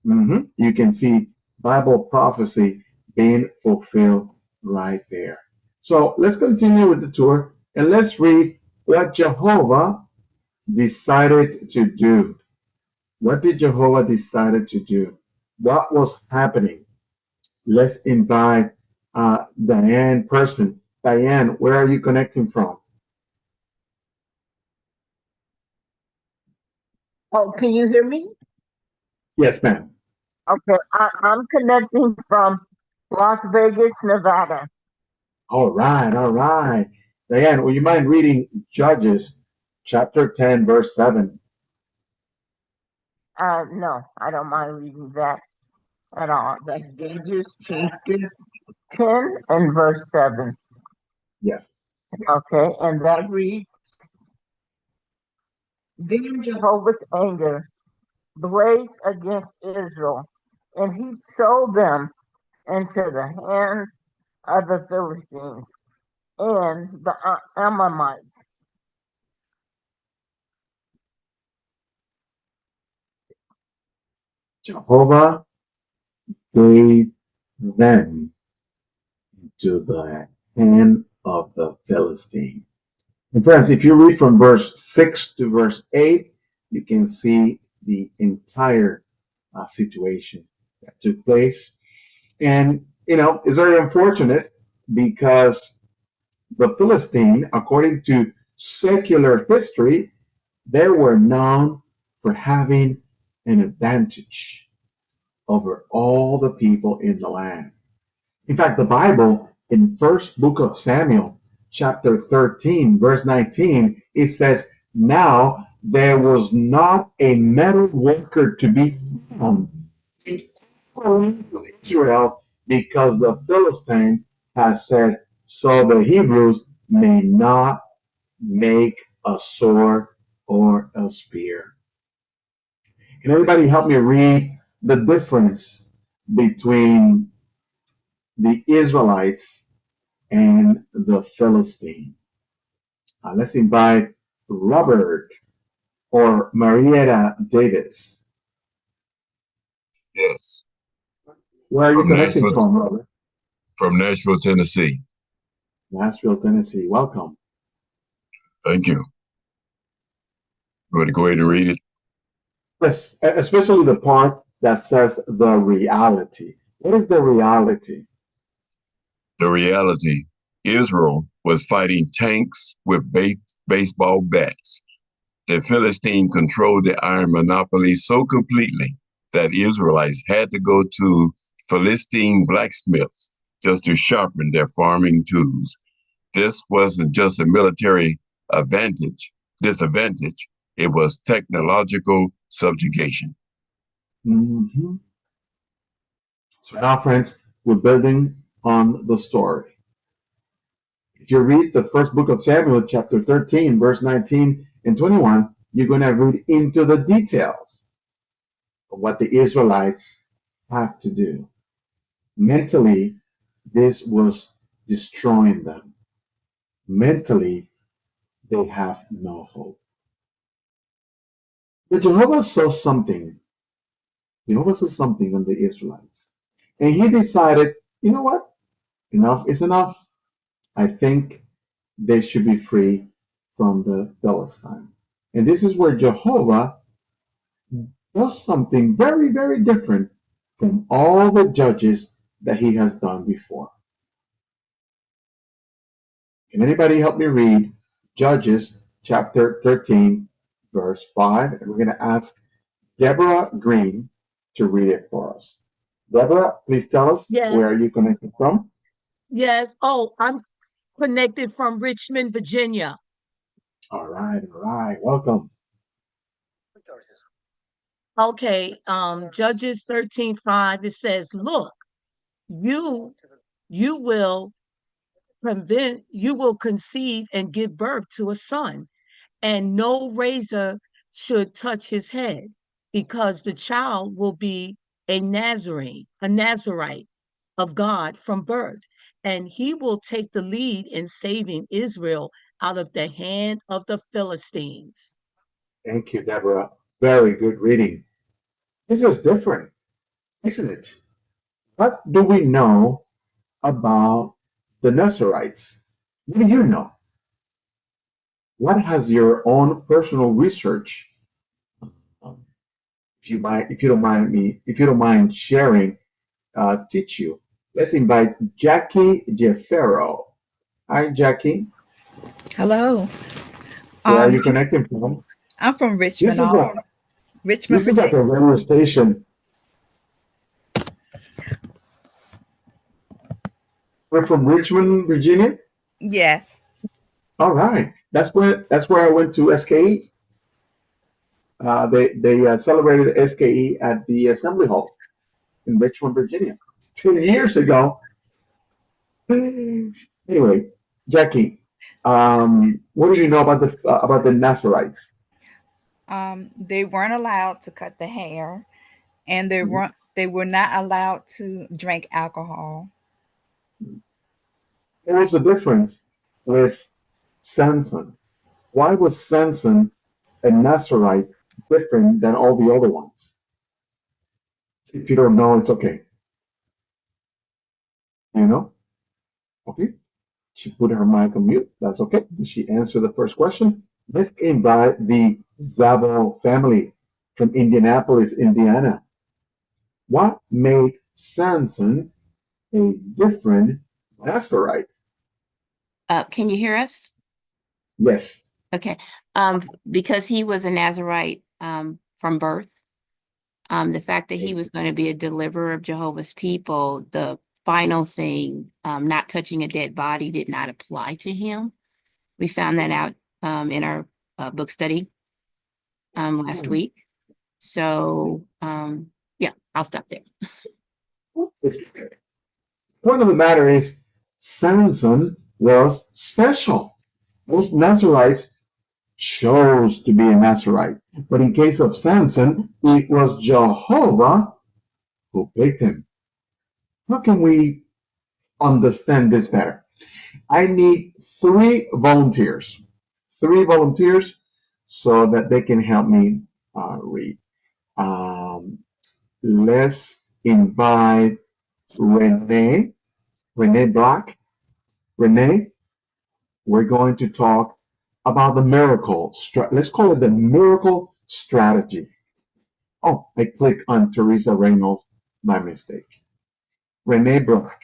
You can see Bible prophecy being fulfilled right there. So let's continue with the tour and let's read what Jehovah decided to do. What did Jehovah decided to do? What was happening? Let's invite Diane Person. Diane, where are you connecting from? Oh, can you hear me? Yes, ma'am. Okay, I'm connecting from Las Vegas, Nevada. All right, all right. Diane, would you mind reading Judges chapter 10, verse 7? No, I don't mind reading that at all. That's Judges chapter 10 and verse 7. Yes. Okay, and that reads, Then Jehovah's anger blazed against Israel, and he sold them into the hands of the Philistines and the Ammonites. Jehovah gave them into the hand of the Philistine. And friends, if you read from verse 6 to verse 8, you can see the entire situation that took place. And, it's very unfortunate because the Philistine, according to secular history, they were known for having an advantage over all the people in the land. In fact, the Bible in first book of Samuel, chapter 13, verse 19, it says, "Now there was not a metal worker to be found in all of Israel, because the Philistine has said, so the Hebrews may not make a sword or a spear." Can everybody help me read the difference between the Israelites and the Philistine? Let's invite Robert or Marietta Davis. Yes. Where are you From connecting Nashville, from, Robert? from Nashville, Tennessee. Nashville, Tennessee. Welcome. Thank you. You want to go ahead and read it? Yes, especially the part that says the reality. What is the reality? The reality, Israel was fighting tanks with baseball bats. The Philistine controlled the iron monopoly so completely that Israelites had to go to Philistine blacksmiths just to sharpen their farming tools. This wasn't just a military disadvantage, it was technological subjugation. Mm-hmm. So now, friends, we're building on the story. If you read the first book of Samuel, chapter 13, verse 19 and 21, you're going to read into the details of what the Israelites have to do. Mentally, this was destroying them. Mentally, they have no hope. But Jehovah saw something. Jehovah saw something on the Israelites. And he decided, you know what? Enough is enough. I think they should be free from the Philistine. And this is where Jehovah does something very, very different from all the judges that he has done before. Can anybody help me read Judges chapter 13, verse 5? And we're going to ask Deborah Green to read it for us. Deborah, please tell us, where are Yes, you connected from? yes. Oh, I'm connected from Richmond, Virginia. All right, welcome. Okay, Judges 13:5, it says, look, you you will you will conceive and give birth to a son, and no razor should touch his head, because the child will be a Nazarite of God from birth, and he will take the lead in saving Israel out of the hand of the Philistines. Thank you, Deborah. Very good reading. This is different, isn't it? What do we know about the Nazarites? What do you know? What has your own personal research, um, if you don't mind sharing, teach you? Let's invite Jackie Jeffero. Hi, Jackie. Hello. Where are Um, you connecting from? I'm from This Richmond, is like Richmond, this is like Virginia. a radio station. We're from Richmond, Virginia. Yes. All right, that's where I went to SKE. They celebrated SKE at the Assembly Hall in Richmond, Virginia, 10 years ago. Anyway, Jackie, what do you know about the Nazarites? They weren't allowed to cut the hair, and they were not allowed to drink alcohol. What was the difference with Samson? Why was Samson a Nazarite different than all the other ones? If you don't know, it's okay. You know? Okay. She put her mic on mute. That's okay. She answered the first question. This came by the Zabo family from Indianapolis, Indiana. What made Samson a different Nazarite? Can you hear us? Yes. Okay. Because he was a Nazarite from birth. The fact that he was going to be a deliverer of Jehovah's people, the final thing, not touching a dead body, did not apply to him. We found that out in our book study last week. So, yeah, I'll stop there. Point of the matter is, Samson was special. Most Nazarites chose to be a Nazarite, but in case of Samson, it was Jehovah who picked him. How can we understand this better? I need three volunteers so that they can help me read. Let's invite Renee Black. Renee, we're going to talk about the miracle. Let's call it the miracle strategy. Oh, I clicked on Teresa Reynolds by mistake. Renee Black,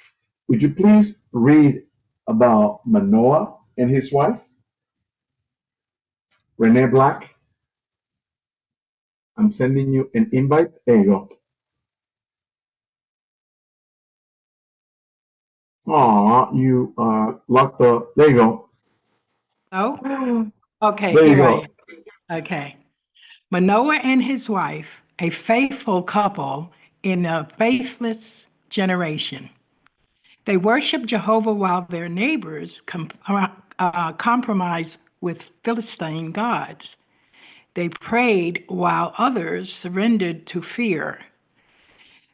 would you please read about Manoah and his wife? Renee Black, I'm sending you an invite. There you go. Aw, you locked the. There you go. Oh, okay, There you here I go. am. Okay. Manoah and his wife, a faithful couple in a faithless generation. They worship Jehovah while their neighbors compromise with Philistine gods. They prayed while others surrendered to fear.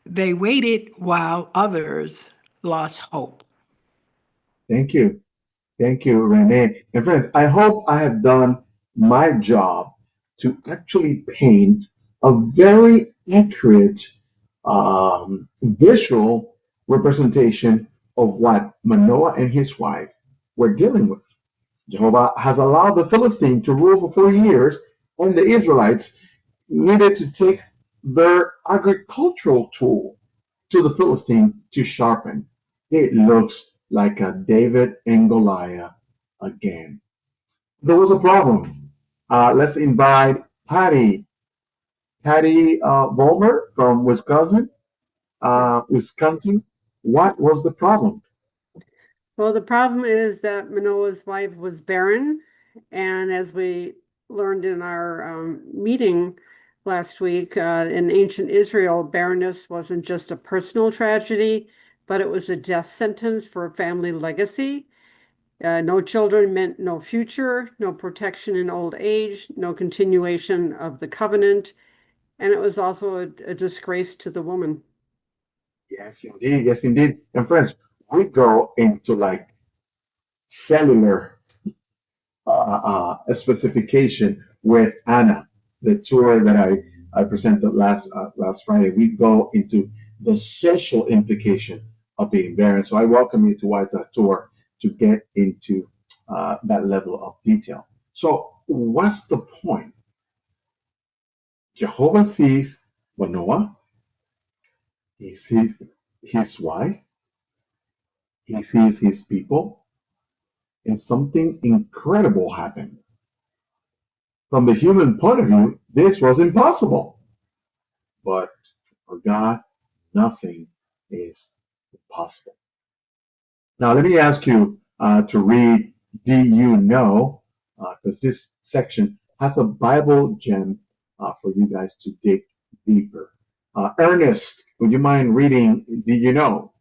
They waited while others lost hope. Thank you. Thank you, Renee. And friends, I hope I have done my job to actually paint a very accurate visual representation of what Manoah and his wife were dealing with. Jehovah has allowed the Philistine to rule for 40 years, and the Israelites needed to take their agricultural tool to the Philistine to sharpen. It looks like a David and Goliath again. There was a problem. Let's invite Patty Vollmer from Wisconsin. Wisconsin. What was the problem? Well, the problem is that Manoah's wife was barren, and as we learned in our meeting last week, in ancient Israel, barrenness wasn't just a personal tragedy, but it was a death sentence for a family legacy. No children meant no future, no protection in old age, no continuation of the covenant, and it was also a disgrace to the woman. Yes, indeed. Yes, indeed. And friends, we go into like cellular specification with Anna, the tour that I presented last Friday. We go into the social implication of being barren. So I welcome you to watch that tour to get into that level of detail. So what's the point? Jehovah sees Manoah, he sees his wife, he sees his people, and something incredible happened. From the human point of view, this was impossible. But for God, nothing is impossible. Now, let me ask you to read Do You Know? Because this section has a Bible gem for you guys to dig deeper. Ernest, would you mind reading Do You Know?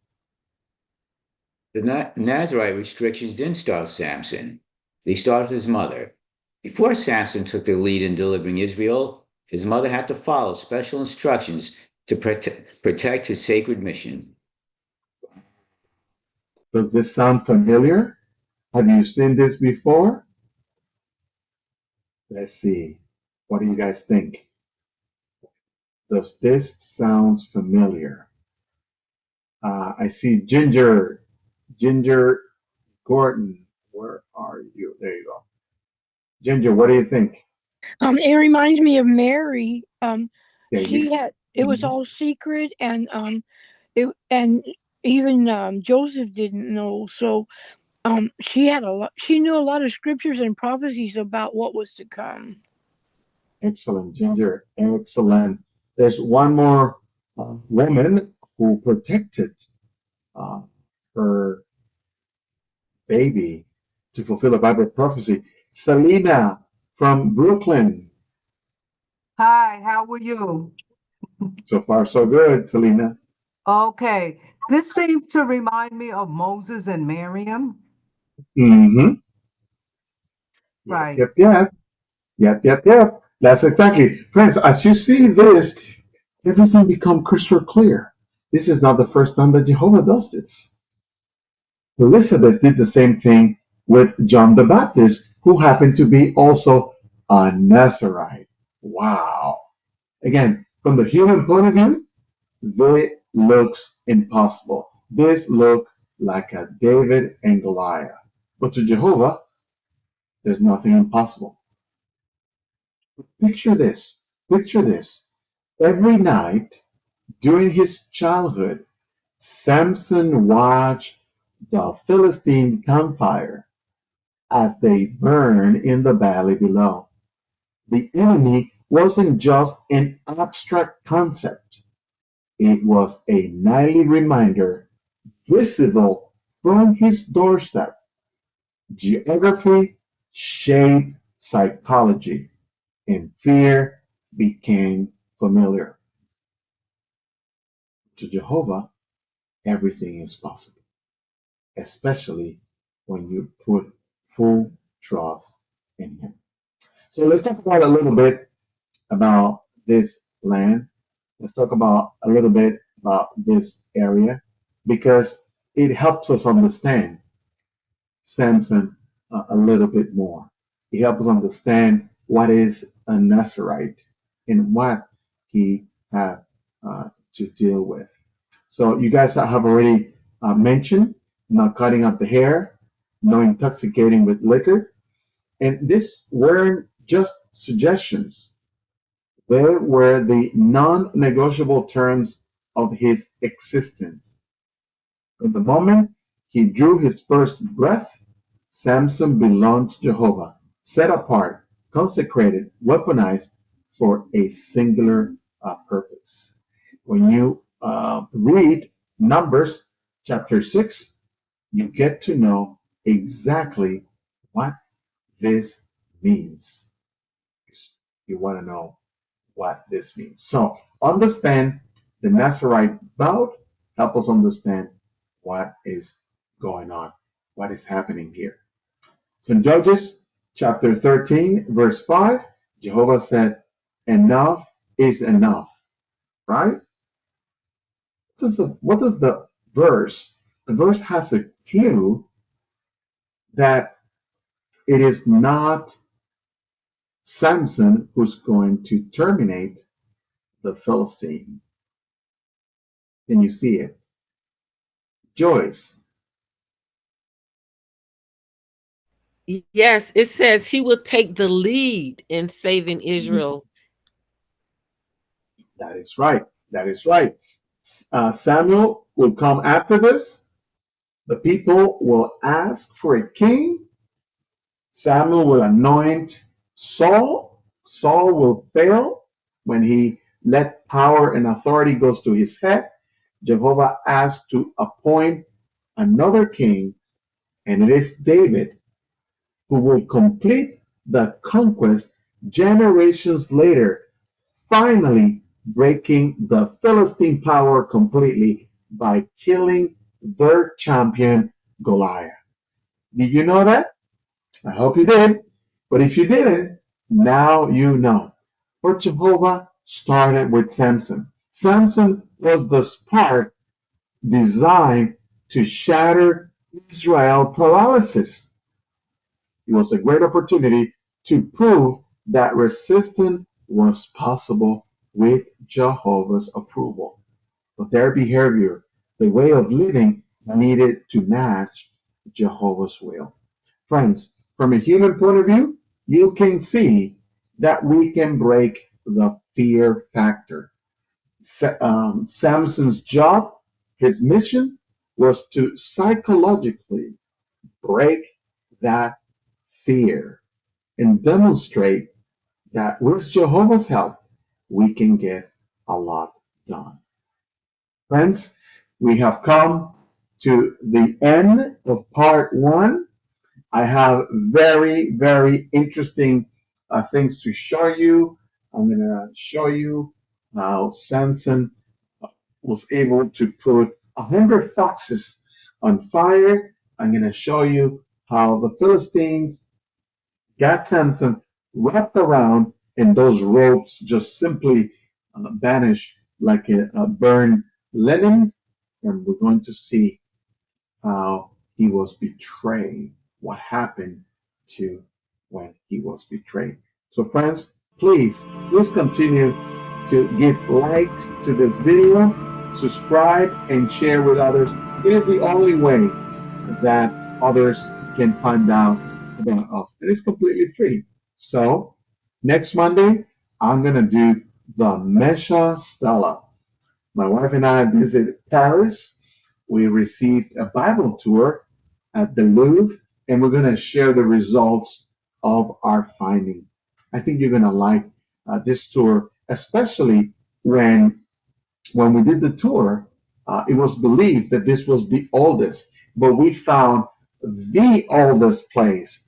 The Nazarite restrictions didn't start with Samson. They started with his mother. Before Samson took the lead in delivering Israel, his mother had to follow special instructions to protect his sacred mission. Does this sound familiar? Have you seen this before? Let's see. What do you guys think? Does this sounds familiar? I see Ginger Gordon. Where are you? There you go. Ginger, what do you think? It reminds me of Mary. Yeah, She had it was all secret, and and even Joseph didn't know. So she had a lot. She knew a lot of scriptures and prophecies about what was to come. Excellent, Ginger. Excellent. There's one more woman who protected uh, her baby to fulfill a Bible prophecy. Selena from Brooklyn. Hi, how are you? So far, so good, Selena. Okay, this seems to remind me of Moses and Miriam. Mm-hmm. Right. Yep. That's exactly. Friends, as you see this, everything become crystal clear. This is not the first time that Jehovah does this. Elizabeth did the same thing with John the Baptist, who happened to be also a Nazarite. Wow. Again, from the human point of view, this looks impossible. This looks like a David and Goliath. But to Jehovah, there's nothing impossible. Picture this. Picture this. Every night during his childhood, Samson watched the Philistine campfire as they burn in the valley below. The enemy wasn't just an abstract concept, it was a nightly reminder visible from his doorstep. Geography shaped psychology, and fear became familiar. To Jehovah, everything is possible, especially when you put full trust in him. So let's talk about a little bit about this land. Let's talk about a little bit about this area because it helps us understand Samson a little bit more. It helps us understand what is a Nazarite and what he had to deal with. So you guys have already mentioned not cutting up the hair, no intoxicating with liquor, and this weren't just suggestions. They were the non-negotiable terms of his existence. From the moment he drew his first breath, Samson belonged to Jehovah, set apart, consecrated, weaponized for a singular purpose. When you read Numbers chapter 6, you get to know exactly what this means. You want to know what this means. So understand the Nazarite vow. Help us understand what is going on, what is happening here. So in Judges chapter 13, verse 5, Jehovah said, enough is enough, right? What does the verse? The verse has a clue that it is not Samson who's going to terminate the Philistine. Can you see it? Joyce. Yes, it says he will take the lead in saving Israel. That is right. That is right. Samuel will come after this. The people will ask for a king. Samuel will anoint Saul. Saul will fail when he let power and authority goes to his head. Jehovah asks to appoint another king, and it is David who will complete the conquest generations later, finally breaking the Philistine power completely by killing their champion Goliath. Did you know that? I hope you did. But if you didn't, now you know. But Jehovah started with Samson. Samson was the spark designed to shatter Israel paralysis. It was a great opportunity to prove that resistance was possible with Jehovah's approval. But their behavior, the way of living, needed to match Jehovah's will. Friends, from a human point of view, you can see that we can break the fear factor. Samson's job, his mission, was to psychologically break that fear and demonstrate that with Jehovah's help, we can get a lot done. Friends, we have come to the end of part one. I have very, very interesting things to show you. I'm going to show you how Samson was able to put 100 foxes on fire. I'm going to show you how the Philistines got Samson wrapped around and those ropes just simply vanished like a burned linen. And we're going to see how he was betrayed, what happened to when he was betrayed. So friends, please continue to give likes to this video, subscribe and share with others. It is the only way that others can find out about us. It is completely free. So next Monday, I'm going to do the Mesha Stella. My wife and I visited Paris. We received a Bible tour at the Louvre, and we're going to share the results of our finding. I think you're going to like this tour, especially when we did the tour. It was believed that this was the oldest, but we found the oldest place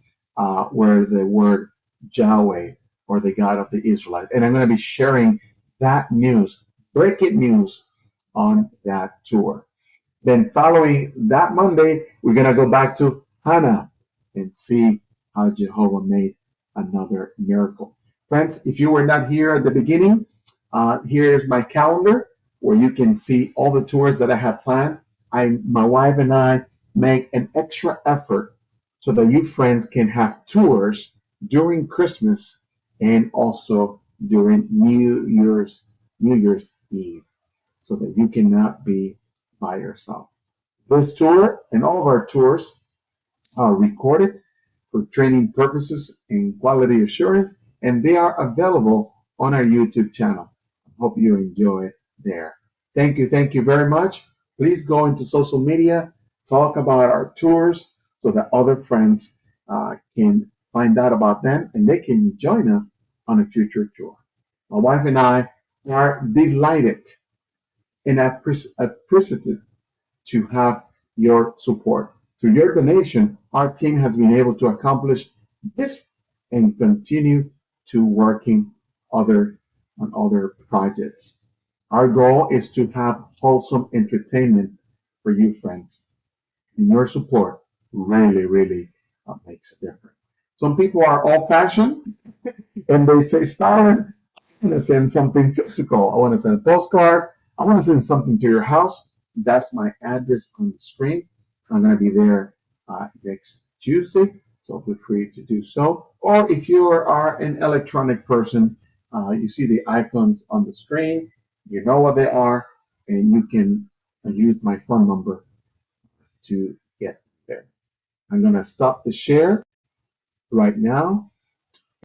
where the word Yahweh or the God of the Israelites. And I'm going to be sharing that news, breaking news on that tour. Then following that Monday, we're going to go back to Hannah and see how Jehovah made another miracle. Friends, if you were not here at the beginning, here's my calendar where you can see all the tours that I have planned. My wife and I make an extra effort so that you friends can have tours during Christmas and also during New Year's Eve, so that you cannot be by yourself. This tour and all of our tours are recorded for training purposes and quality assurance, and they are available on our YouTube channel. I hope you enjoy it there. Thank you very much. Please go into social media, talk about our tours so that other friends can find out about them and they can join us on a future tour. My wife and I are delighted and appreciative to have your support. Through your donation, our team has been able to accomplish this and continue to working on other projects. Our goal is to have wholesome entertainment for you friends. And your support really makes a difference. Some people are old-fashioned and they say, Stalin, I want to send something physical. I want to send a postcard. I want to send something to your house. That's my address on the screen. I'm going to be there next Tuesday, so feel free to do so. Or if you are an electronic person, you see the icons on the screen. You know what they are, and you can use my phone number to get there. I'm going to stop the share right now.